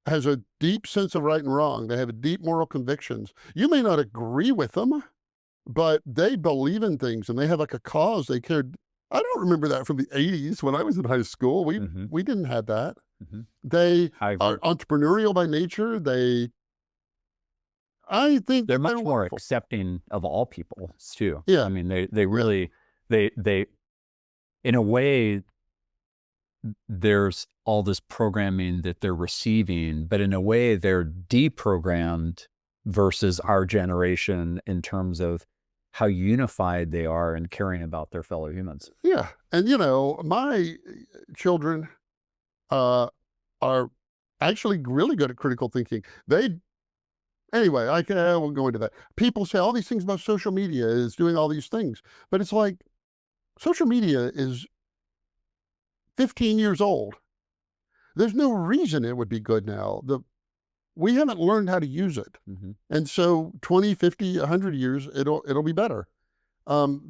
has a deep sense of right and wrong. They have deep moral convictions. You may not agree with them, but they believe in things and they have like a cause they cared. I don't remember that from the 80s when I was in high school. We didn't have that. They are entrepreneurial by nature. I think they're much more accepting of all people too. Yeah. I mean, they really, they, in a way, there's all this programming that they're receiving, but in a way they're deprogrammed versus our generation in terms of how unified they are in caring about their fellow humans. Yeah. And, my children are actually really good at critical thinking. Anyway, I won't go into that. People say all these things about social media is doing all these things, but it's like social media is 15 years old. There's no reason it would be good now. We haven't learned how to use it. And so 20, 50, 100 years, it'll be better.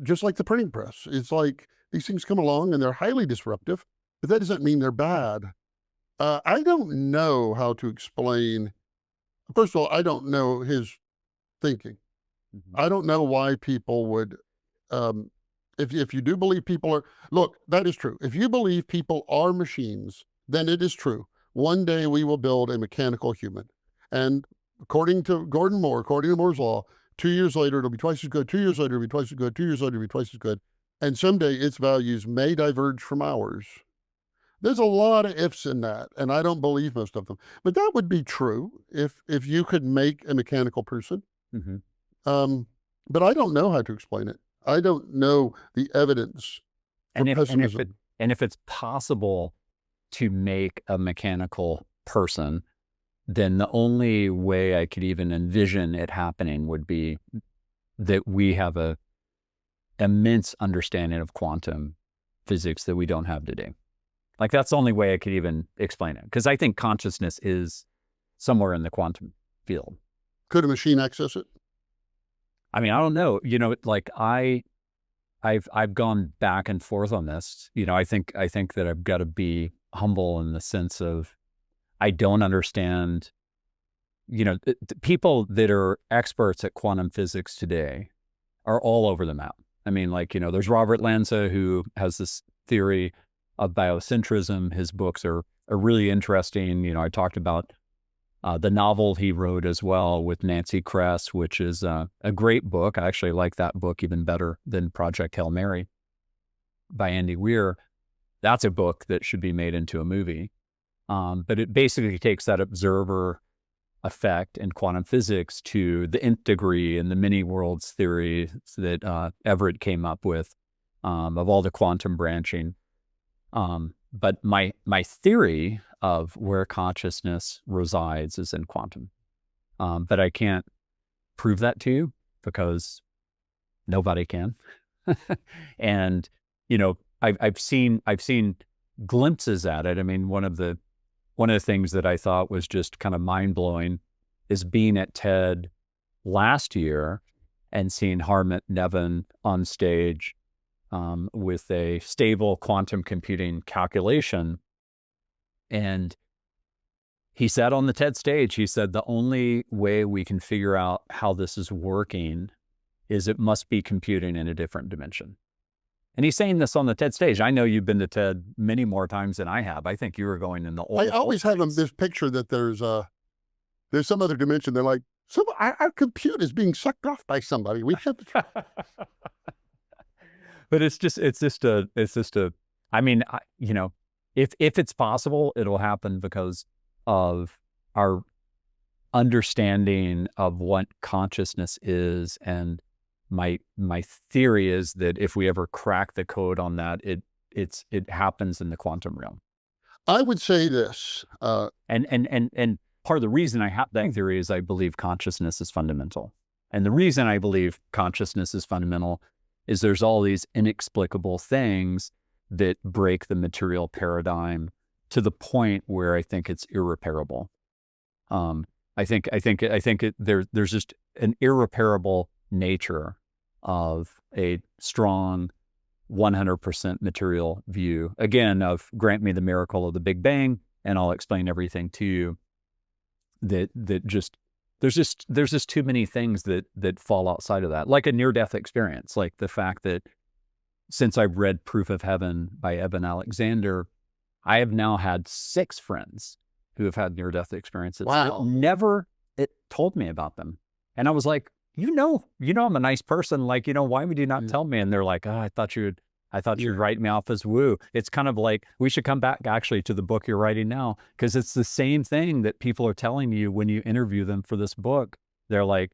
Just like the printing press. It's like these things come along and they're highly disruptive, but that doesn't mean they're bad. I don't know how to explain. First of all, I don't know his thinking. I don't know why people would, if you do believe people are, look, that is true. If you believe people are machines, then it is true. One day we will build a mechanical human. And according to Gordon Moore, according to Moore's law, 2 years later, it'll be twice as good. 2 years later, it'll be twice as good. 2 years later, it'll be twice as good. And someday its values may diverge from ours. There's a lot of ifs in that, and I don't believe most of them. But that would be true if you could make a mechanical person. But I don't know how to explain it. I don't know the evidence for pessimism. And if it's possible to make a mechanical person, then the only way I could even envision it happening would be that we have a immense understanding of quantum physics that we don't have today. Like that's the only way I could even explain it. Because I think consciousness is somewhere in the quantum field. Could a machine access it? I mean, I don't know. Like I've gone back and forth on this. I think that I've got to be humble in the sense of I don't understand. The people that are experts at quantum physics today are all over the map. I mean, there's Robert Lanza who has this theory of biocentrism. His books are really interesting. I talked about the novel he wrote as well with Nancy Kress, which is a great book. I actually like that book even better than Project Hail Mary by Andy Weir. That's a book that should be made into a movie. But it basically takes that observer effect in quantum physics to the nth degree in the many worlds theory that Everett came up with of all the quantum branching. But my theory of where consciousness resides is in quantum. But I can't prove that to you because nobody can. And, I've seen glimpses at it. I mean, one of the things that I thought was just kind of mind-blowing is being at TED last year and seeing Harmit Nevin on stage with a stable quantum computing calculation. And he said on the TED stage, he said, the only way we can figure out how this is working is it must be computing in a different dimension. And he's saying this on the TED stage. I know you've been to TED many more times than I have. I think you were going in the old. I always have this picture that there's some other dimension. They're like, our compute is being sucked off by somebody. We have to. But it's just a, I mean, if it's possible, it'll happen because of our understanding of what consciousness is. And my theory is that if we ever crack the code on that, it happens in the quantum realm. I would say this. And part of the reason I have that theory is I believe consciousness is fundamental. And the reason I believe consciousness is fundamental is there's all these inexplicable things that break the material paradigm to the point where I think it's irreparable. I think there's just an irreparable nature of a strong 100% material view. Again, of grant me the miracle of the Big Bang, and I'll explain everything to you. There's just too many things that fall outside of that, like a near-death experience, like the fact that since I've read Proof of Heaven by Eben Alexander, I have now had 6 friends who have had near-death experiences. Wow. Never told me about them. And I was like, I'm a nice person. Like, why would you not tell me? And they're like, oh, I thought you'd write me off as woo. It's kind of like, we should come back actually to the book you're writing now, because it's the same thing that people are telling you when you interview them for this book. They're like,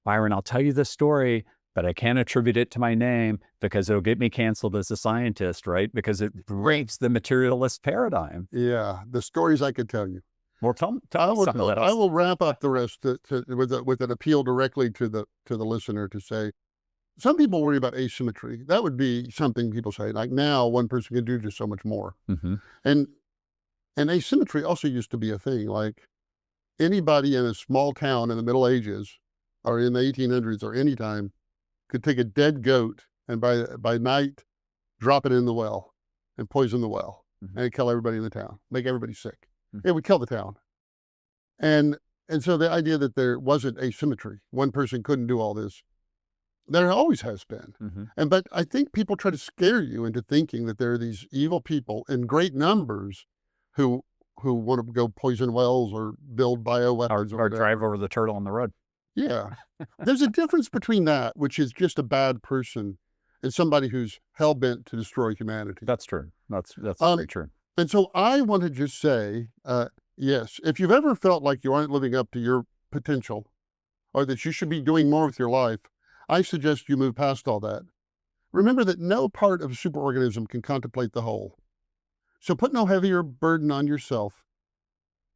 Byron, I'll tell you this story, but I can't attribute it to my name because it'll get me canceled as a scientist, right? Because it breaks the materialist paradigm. Yeah, the stories I could tell you. Well, I will wrap up the rest with an appeal directly to the listener to say, some people worry about asymmetry. That would be something people say, like, now one person can do just so much more. Mm-hmm. And asymmetry also used to be a thing. Like, anybody in a small town in the Middle Ages or in the 1800s or any time could take a dead goat and by night drop it in the well and poison the well, mm-hmm. and kill everybody in the town, make everybody sick. Mm-hmm. It would kill the town. And so the idea that there wasn't asymmetry, one person couldn't do all this, there always has been. Mm-hmm. But I think people try to scare you into thinking that there are these evil people in great numbers who want to go poison wells or build bioweapons or drive over the turtle on the road. Yeah. There's a difference between that, which is just a bad person, and somebody who's hell-bent to destroy humanity. That's true. That's very true. And so I want to just say, yes, if you've ever felt like you aren't living up to your potential or that you should be doing more with your life, I suggest you move past all that. Remember that no part of a superorganism can contemplate the whole. So put no heavier burden on yourself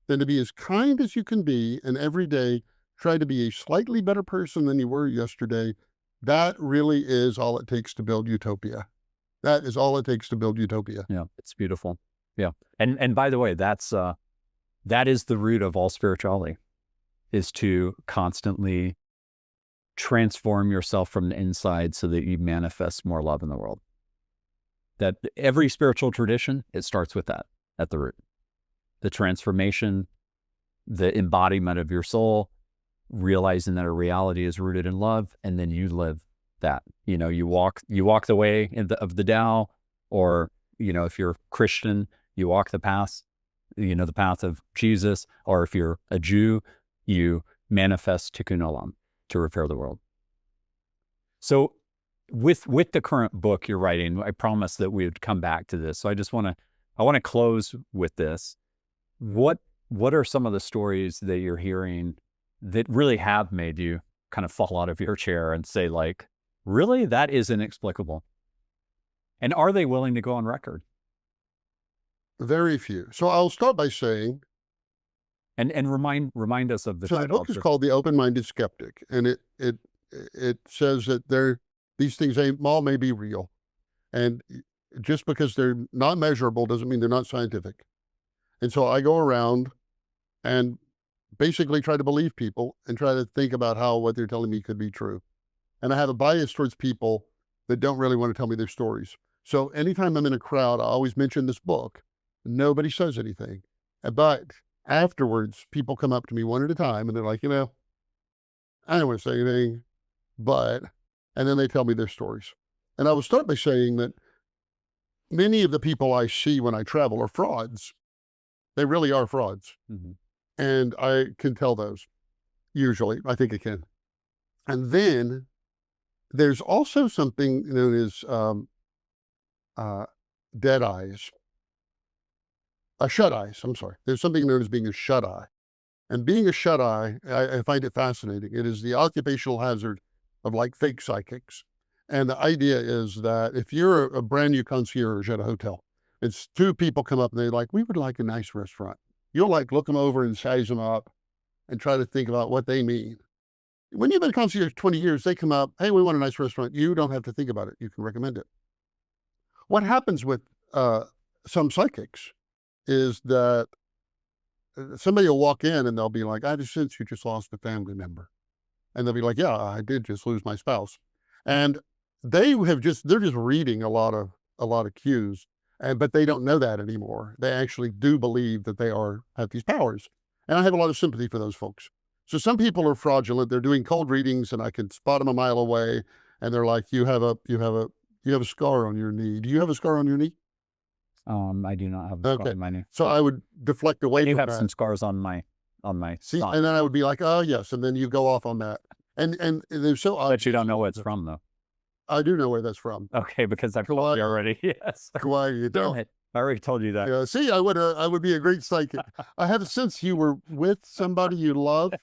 than to be as kind as you can be, and every day try to be a slightly better person than you were yesterday. That really is all it takes to build utopia. That is all it takes to build utopia. Yeah, it's beautiful. Yeah. And by the way, that is the root of all spirituality, is to constantly transform yourself from the inside so that you manifest more love in the world. That every spiritual tradition, it starts with that at the root. The transformation, the embodiment of your soul, realizing that a reality is rooted in love, and then you live that. You walk the way of the Tao, or, if you're Christian, you walk the path, the path of Jesus, or if you're a Jew, you manifest tikkun olam, to repair the world. So with the current book you're writing, I promised that we would come back to this. So I want to close with this. What are some of the stories that you're hearing that really have made you kind of fall out of your chair and say, like, really, that is inexplicable? And are they willing to go on record? Very few. So I'll start by saying, and remind us of the title. The book is called The Open-Minded Skeptic, and it says that these things all may be real, and just because they're not measurable doesn't mean they're not scientific. And so I go around and basically try to believe people and try to think about how what they're telling me could be true. And I have a bias towards people that don't really want to tell me their stories. So anytime I'm in a crowd, I always mention this book. Nobody says anything. But afterwards, people come up to me one at a time and they're like, I don't want to say anything, and then they tell me their stories. And I will start by saying that many of the people I see when I travel are frauds. They really are frauds. Mm-hmm. And I can tell those, usually. I think I can. And then there's also something known as dead eyes, shut eyes. I'm sorry. There's something known as being a shut eye. And being a shut eye, I find it fascinating. It is the occupational hazard of like fake psychics. And the idea is that if you're a brand new concierge at a hotel, it's two people come up and they're like, we would like a nice restaurant. You'll like look them over and size them up and try to think about what they mean. When you've been a concierge 20 years, they come up, hey, we want a nice restaurant. You don't have to think about it. You can recommend it. What happens with some psychics is that somebody will walk in and they'll be like, I just sense you just lost a family member. And they'll be like, yeah, I did just lose my spouse. And they're just reading a lot of cues, but they don't know that anymore. They actually do believe that they have these powers. And I have a lot of sympathy for those folks. So some people are fraudulent. They're doing cold readings and I can spot them a mile away. And they're like, you have a scar on your knee. Do you have a scar on your knee? I do not have a scar on my knee. So I would deflect away from that. You have some scars on my See, and then I would be like, oh yes, and then you go off on that. And they're so odd. But you don't know where it's from though. I do know where that's from. Okay, because I've told you already. Yes. Why you don't? Damn it. I already told you that. Yeah, see, I would be a great psychic. I have a sense you were with somebody you love.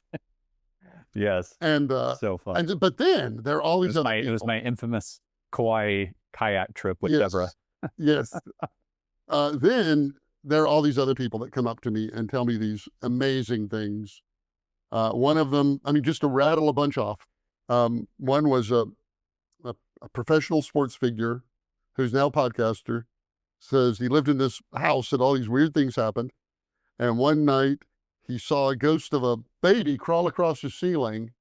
Yes. And so fun. But then there are always other people. It was my infamous Kauai kayak trip with Deborah. Yes. Then there are all these other people that come up to me and tell me these amazing things. One of them, I mean, just to rattle a bunch off. One was a professional sports figure who's now a podcaster, says he lived in this house and all these weird things happened. And one night he saw a ghost of a baby crawl across the ceiling,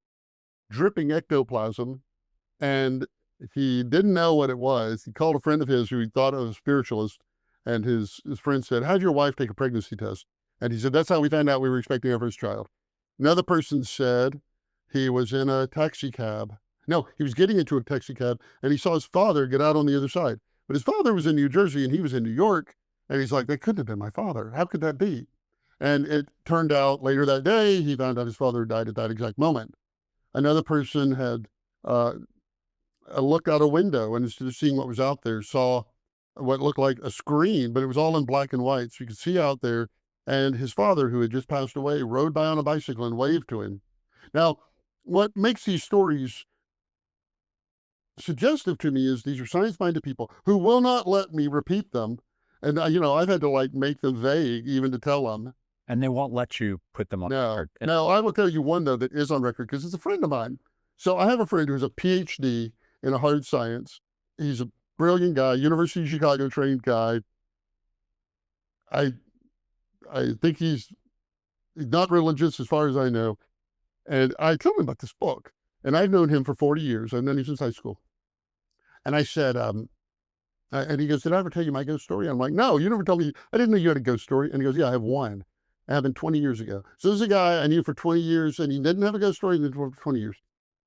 dripping ectoplasm. And he didn't know what it was. He called a friend of his who he thought was a spiritualist. And his friend said, how'd your wife take a pregnancy test? And he said, that's how we found out we were expecting our first child. Another person said he was in a taxi cab. No, he was getting into a taxi cab and he saw his father get out on the other side. But his father was in New Jersey and he was in New York. And he's like, that couldn't have been my father. How could that be? And it turned out later that day, he found out his father died at that exact moment. Another person had looked out a window and instead of seeing what was out there, saw what looked like a screen, but it was all in black and white. So you could see out there. And his father, who had just passed away, rode by on a bicycle and waved to him. Now, what makes these stories suggestive to me is these are science-minded people who will not let me repeat them. And, I've had to like make them vague even to tell them. And they won't let you put them on record. No, I will tell you one, though, that is on record because it's a friend of mine. So I have a friend who's a PhD in hard science. He's a brilliant guy, University of Chicago trained guy. I think he's not religious as far as I know. And I told him about this book. And I've known him for 40 years. I've known him since high school. And I said, and he goes, did I ever tell you my ghost story? I'm like, no, you never told me. I didn't know you had a ghost story. And he goes, yeah, I have one. It happened 20 years ago. So this is a guy I knew for 20 years and he didn't have a ghost story for 20 years.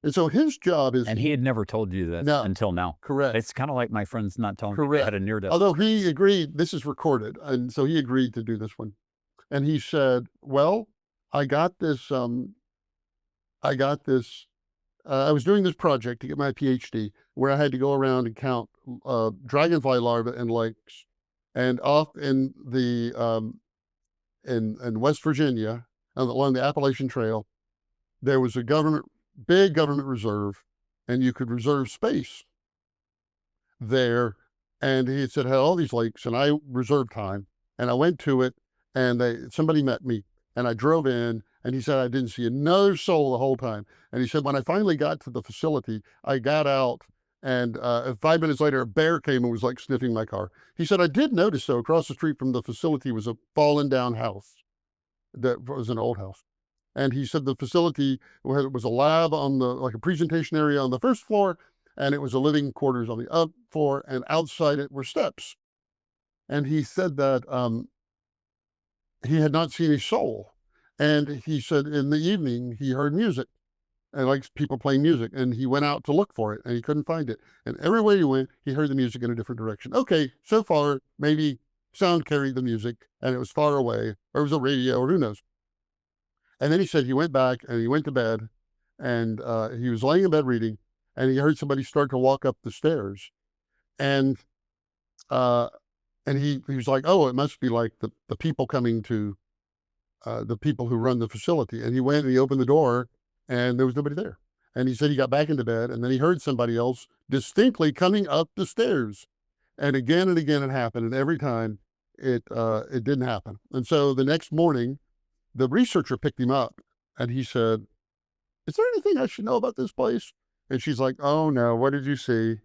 And so his job is... And he had never told you that until now. Correct. It's kind of like my friends not telling me I had a near-death. Although he agreed, this is recorded. And so he agreed to do this one. And he said, well, I was doing this project to get my PhD where I had to go around and count dragonfly larvae in lakes. And off in the in West Virginia, along the Appalachian Trail, there was a big government reserve, and you could reserve space there. And he said, had all these lakes, and I reserved time, and I went to it, and somebody met me, and I drove in, and he said, I didn't see another soul the whole time. And he said, when I finally got to the facility, I got out, and 5 minutes later, a bear came and was like sniffing my car. He said, I did notice, though, across the street from the facility was a fallen down house that was an old house. And he said the facility was a lab on like a presentation area on the first floor, and it was a living quarters on the up floor, and outside it were steps. And he said that he had not seen a soul. And he said in the evening, he heard music and like people playing music, and he went out to look for it and he couldn't find it. And everywhere he went, he heard the music in a different direction. Okay, so far, maybe sound carried the music and it was far away, or it was a radio, or who knows. And then he said he went back and he went to bed, and he was laying in bed reading, and he heard somebody start to walk up the stairs. And And he was like, oh, it must be like the people coming to, the people who run the facility. And he went and he opened the door and there was nobody there. And he said he got back into bed and then he heard somebody else distinctly coming up the stairs. And again it happened. And every time it didn't happen. And so the next morning, the researcher picked him up and he said, is there anything I should know about this place? And she's like, oh no, what did you see?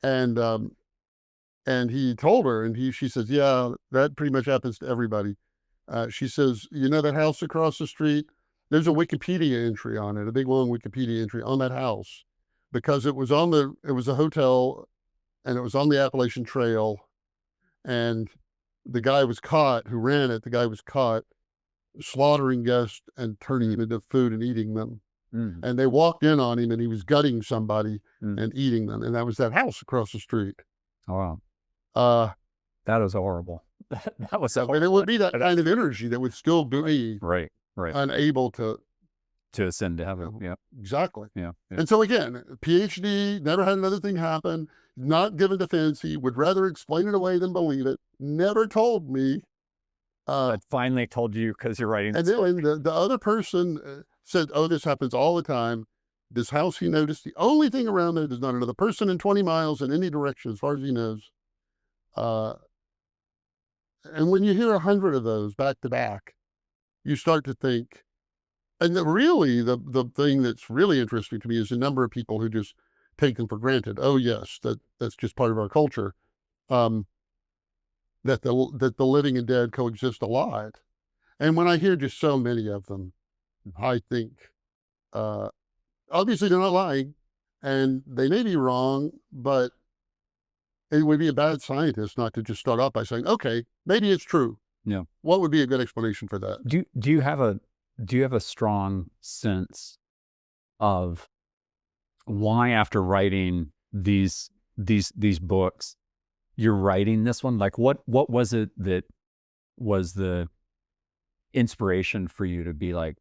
And he told her, and she says, yeah, that pretty much happens to everybody. She says, you know that house across the street? There's a Wikipedia entry on it, a big long Wikipedia entry on that house, because it was a hotel and it was on the Appalachian Trail. And the guy was caught who ran it. The guy was caught slaughtering guests and turning them into food and eating them. And they walked in on him and he was gutting somebody and eating them. And that was that house across the street. Oh, wow. That was horrible. That was horrible. And it would be that kind of energy that would still be right. unable to ascend to heaven. Yeah. Exactly. Yeah. And so again, PhD, never had another thing happen, not given to fancy, would rather explain it away than believe it, never told me. But finally told you because you're writing. And then the other person said, oh, this happens all the time. This house he noticed, the only thing around there, there's not another person in 20 miles in any direction as far as he knows. And when you hear 100 of those back to back, you start to think, and really the thing that's really interesting to me is the number of people who just take them for granted. Oh yes, that's just part of our culture. That the living and dead coexist a lot. And when I hear just so many of them, I think, obviously they're not lying and they may be wrong, but it would be a bad scientist not to just start off by saying, okay, maybe it's true. Yeah. What would be a good explanation for that? Do you have a strong sense of why, after writing these books, you're writing this one? Like what was it that was the inspiration for you to be like,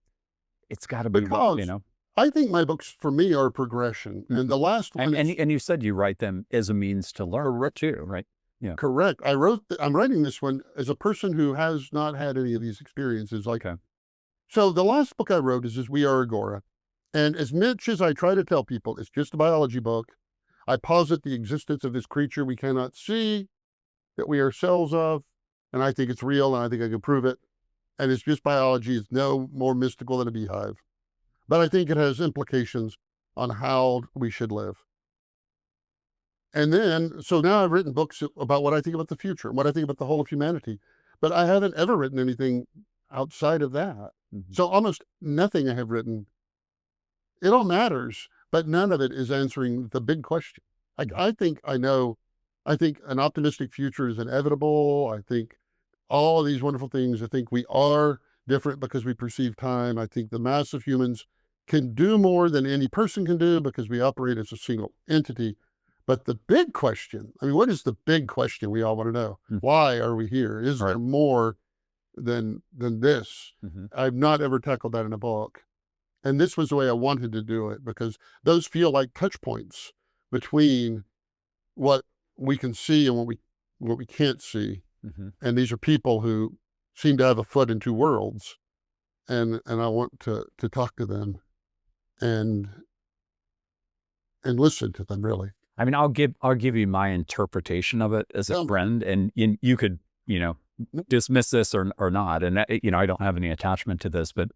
it's got to be, because, you know? I think my books for me are progression. And the last one, and you said you write them as a means to learn too, right? Yeah. Correct. I'm writing this one as a person who has not had any of these experiences. Like, okay. So the last book I wrote is We Are Agora. And as much as I try to tell people it's just a biology book, I posit the existence of this creature we cannot see, that we are cells of, and I think it's real and I think I can prove it. And it's just biology. It's no more mystical than a beehive. But I think it has implications on how we should live. And then, so now I've written books about what I think about the future, what I think about the whole of humanity, but I haven't ever written anything outside of that. So almost nothing I have written, it all matters, but none of it is answering the big question. I think an optimistic future is inevitable. I think all these wonderful things. I think we are different because we perceive time. I think the mass of humans can do more than any person can do because we operate as a single entity. But the big question, I mean, what is the big question we all want to know? Why are we here? Is there more than this? I've not ever tackled that in a book. And this was the way I wanted to do it, because those feel like touch points between what we can see and what we can't see. And these are people who seem to have a foot in two worlds. And I want to talk to them and listen to them, really. I mean, I'll give you my interpretation of it as a friend, and you could, dismiss this or not. And I don't have any attachment to this, but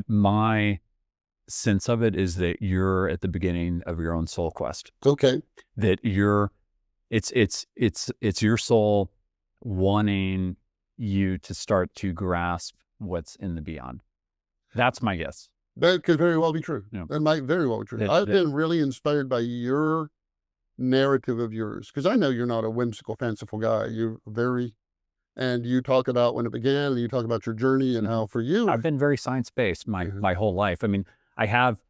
my sense of it is that you're at the beginning of your own soul quest. Okay. That it's your soul wanting you to start to grasp what's in the beyond. That's my guess. That could very well be true. Yeah. That might very well be true. I've been really inspired by your narrative of yours, because I know you're not a whimsical, fanciful guy. And you talk about when it began, and you talk about your journey and how for you. I've been very science-based my whole life. I mean, I have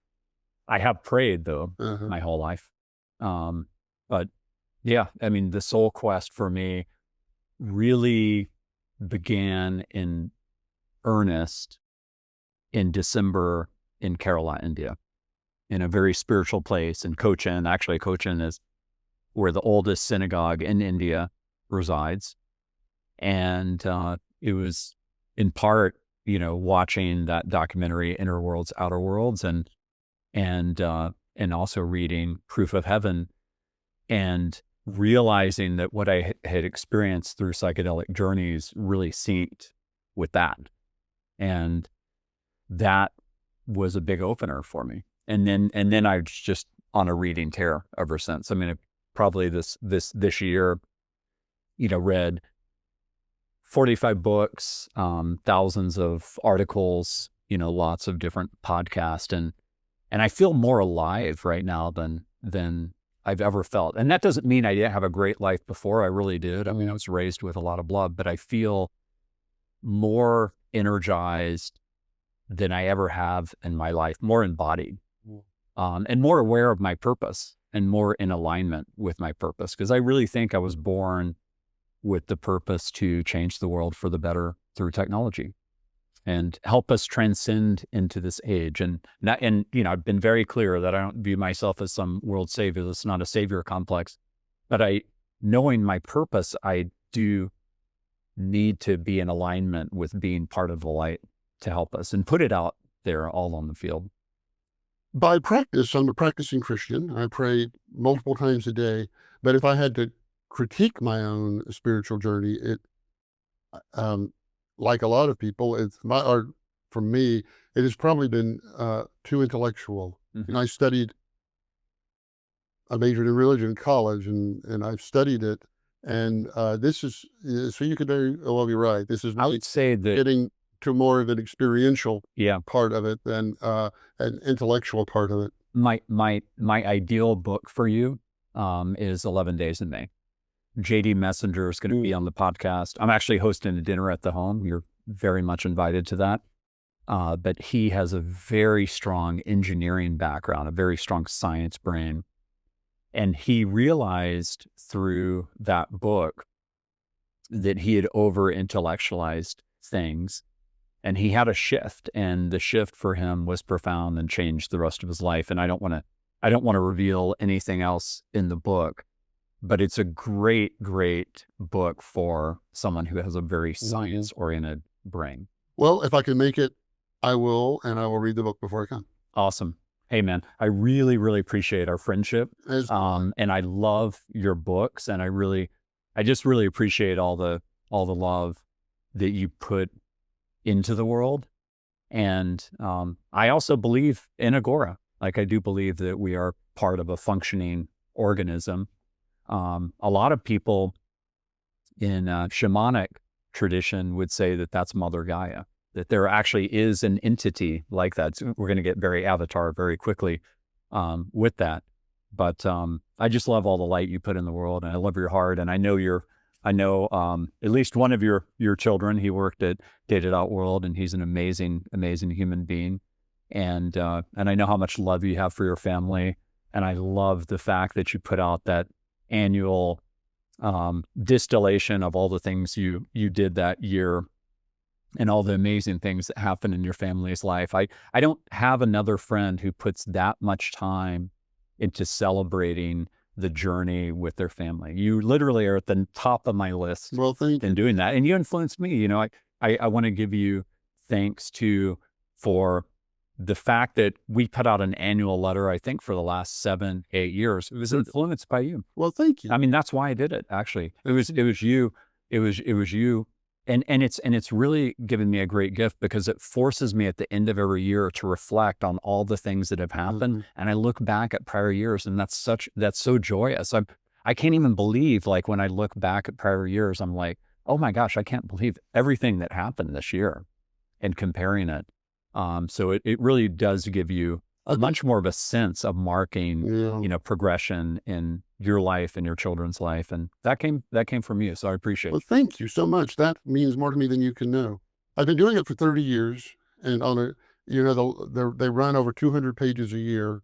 prayed though my whole life. But yeah, I mean, the soul quest for me really began in earnest in December in Kerala, India, in a very spiritual place in Cochin. Actually, Cochin is where the oldest synagogue in India resides. And it was in part, watching that documentary, Inner Worlds, Outer Worlds, and also reading Proof of Heaven, and realizing that what I had experienced through psychedelic journeys really synced with that. And that was a big opener for me. And then I was just on a reading tear ever since. I mean, probably this year, read 45 books, thousands of articles, lots of different podcasts, and I feel more alive right now than I've ever felt. And that doesn't mean I didn't have a great life before. I really did. I mean, I was raised with a lot of blood, but I feel more energized than I ever have in my life, more embodied, and more aware of my purpose and more in alignment with my purpose. Because I really think I was born with the purpose to change the world for the better through technology and help us transcend into this age. And I've been very clear that I don't view myself as some world savior. It's not a savior complex, but knowing my purpose, I do need to be in alignment with being part of the light to help us and put it out there all on the field. By practice, I'm a practicing Christian. I pray multiple times a day, but if I had to critique my own spiritual journey, like a lot of people, for me, it has probably been too intellectual. Mm-hmm. I majored in religion in college, and I've studied it. And this is, so you could very well be right. This is, I would say that getting to more of an experiential yeah. part of it than an intellectual part of it. My ideal book for you is 11 Days in May. JD Messenger is going to be on the podcast. I'm actually hosting a dinner at the home. You're very much invited to that. But he has a very strong engineering background, a very strong science brain. And he realized through that book that he had over-intellectualized things. And he had a shift, and the shift for him was profound and changed the rest of his life. And I don't want to reveal anything else in the book, but it's a great, great book for someone who has a very science-oriented brain. Well, if I can make it, I will, and I will read the book before I come. Awesome. Hey, man, I really, really appreciate our friendship. And I love your books, and I just really appreciate all the love that you put into the world. And I also believe in Agora. Like, I do believe that we are part of a functioning organism. A lot of people in shamanic tradition would say that that's Mother Gaia, that there actually is an entity like that. So we're going to get very avatar very quickly with that. But I just love all the light you put in the world, and I love your heart. And I know at least one of your children. He worked at Data World, and he's an amazing, amazing human being. And I know how much love you have for your family. And I love the fact that you put out that annual distillation of all the things you did that year and all the amazing things that happen in your family's life. I don't have another friend who puts that much time into celebrating the journey with their family. You literally are at the top of my list. Well, thank you. In doing that. And you influenced me. I want to give you thanks for the fact that we put out an annual letter, I think for the last 7-8 years. It was influenced by you. Well, thank you. I mean, that's why I did it, actually. It was you. It was you. And it's really given me a great gift, because it forces me at the end of every year to reflect on all the things that have happened. And I look back at prior years, and that's so joyous. I can't even believe, like, when I look back at prior years, I'm like, oh my gosh, I can't believe everything that happened this year, and comparing it. So it really does give you much more of a sense of marking, progression in your life and your children's life. And that came from you. So I appreciate it. Well, thank you so much. That means more to me than you can know. I've been doing it for 30 years, and they run over 200 pages a year,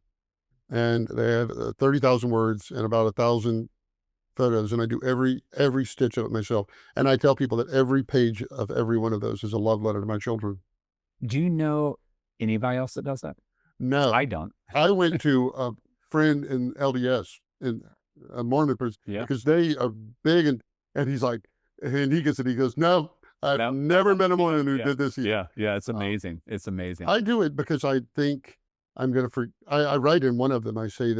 and they have 30,000 words and about 1,000 photos. And I do every stitch of it myself. And I tell people that every page of every one of those is a love letter to my children. Do you know anybody else that does that? No, I don't. I went to a friend in LDS, and a Mormon person, Yeah. because they are big, and he's like, and he goes, no, I've never met a Mormon who did this either. Yeah, it's amazing. It's amazing. I do it because I think I'm going to, I write in one of them, I say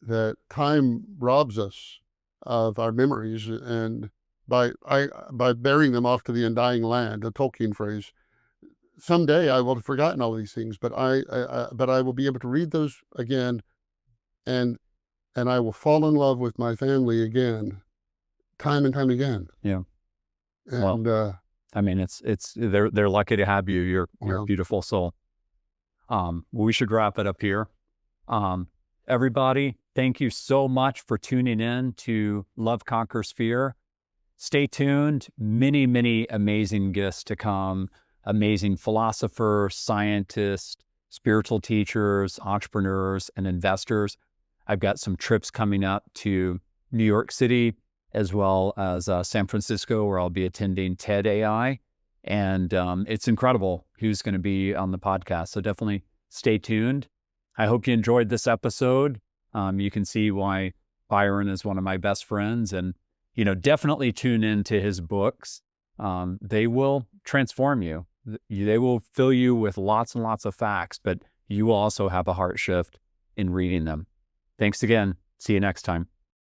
that time robs us of our memories, and by burying them off to the undying land, a Tolkien phrase, someday I will have forgotten all these things, but I will be able to read those again, and I will fall in love with my family again, time and time again. Yeah. And I mean, they're lucky to have you. You're a beautiful soul. We should wrap it up here. Everybody, thank you so much for tuning in to Love Conquers Fear. Stay tuned. Many, many amazing guests to come. Amazing philosophers, scientists, spiritual teachers, entrepreneurs, and investors. I've got some trips coming up to New York City, as well as San Francisco, where I'll be attending TED AI. And it's incredible who's going to be on the podcast. So definitely stay tuned. I hope you enjoyed this episode. You can see why Byron is one of my best friends. And, definitely tune into his books. They will transform you. They will fill you with lots and lots of facts, but you will also have a heart shift in reading them. Thanks again. See you next time.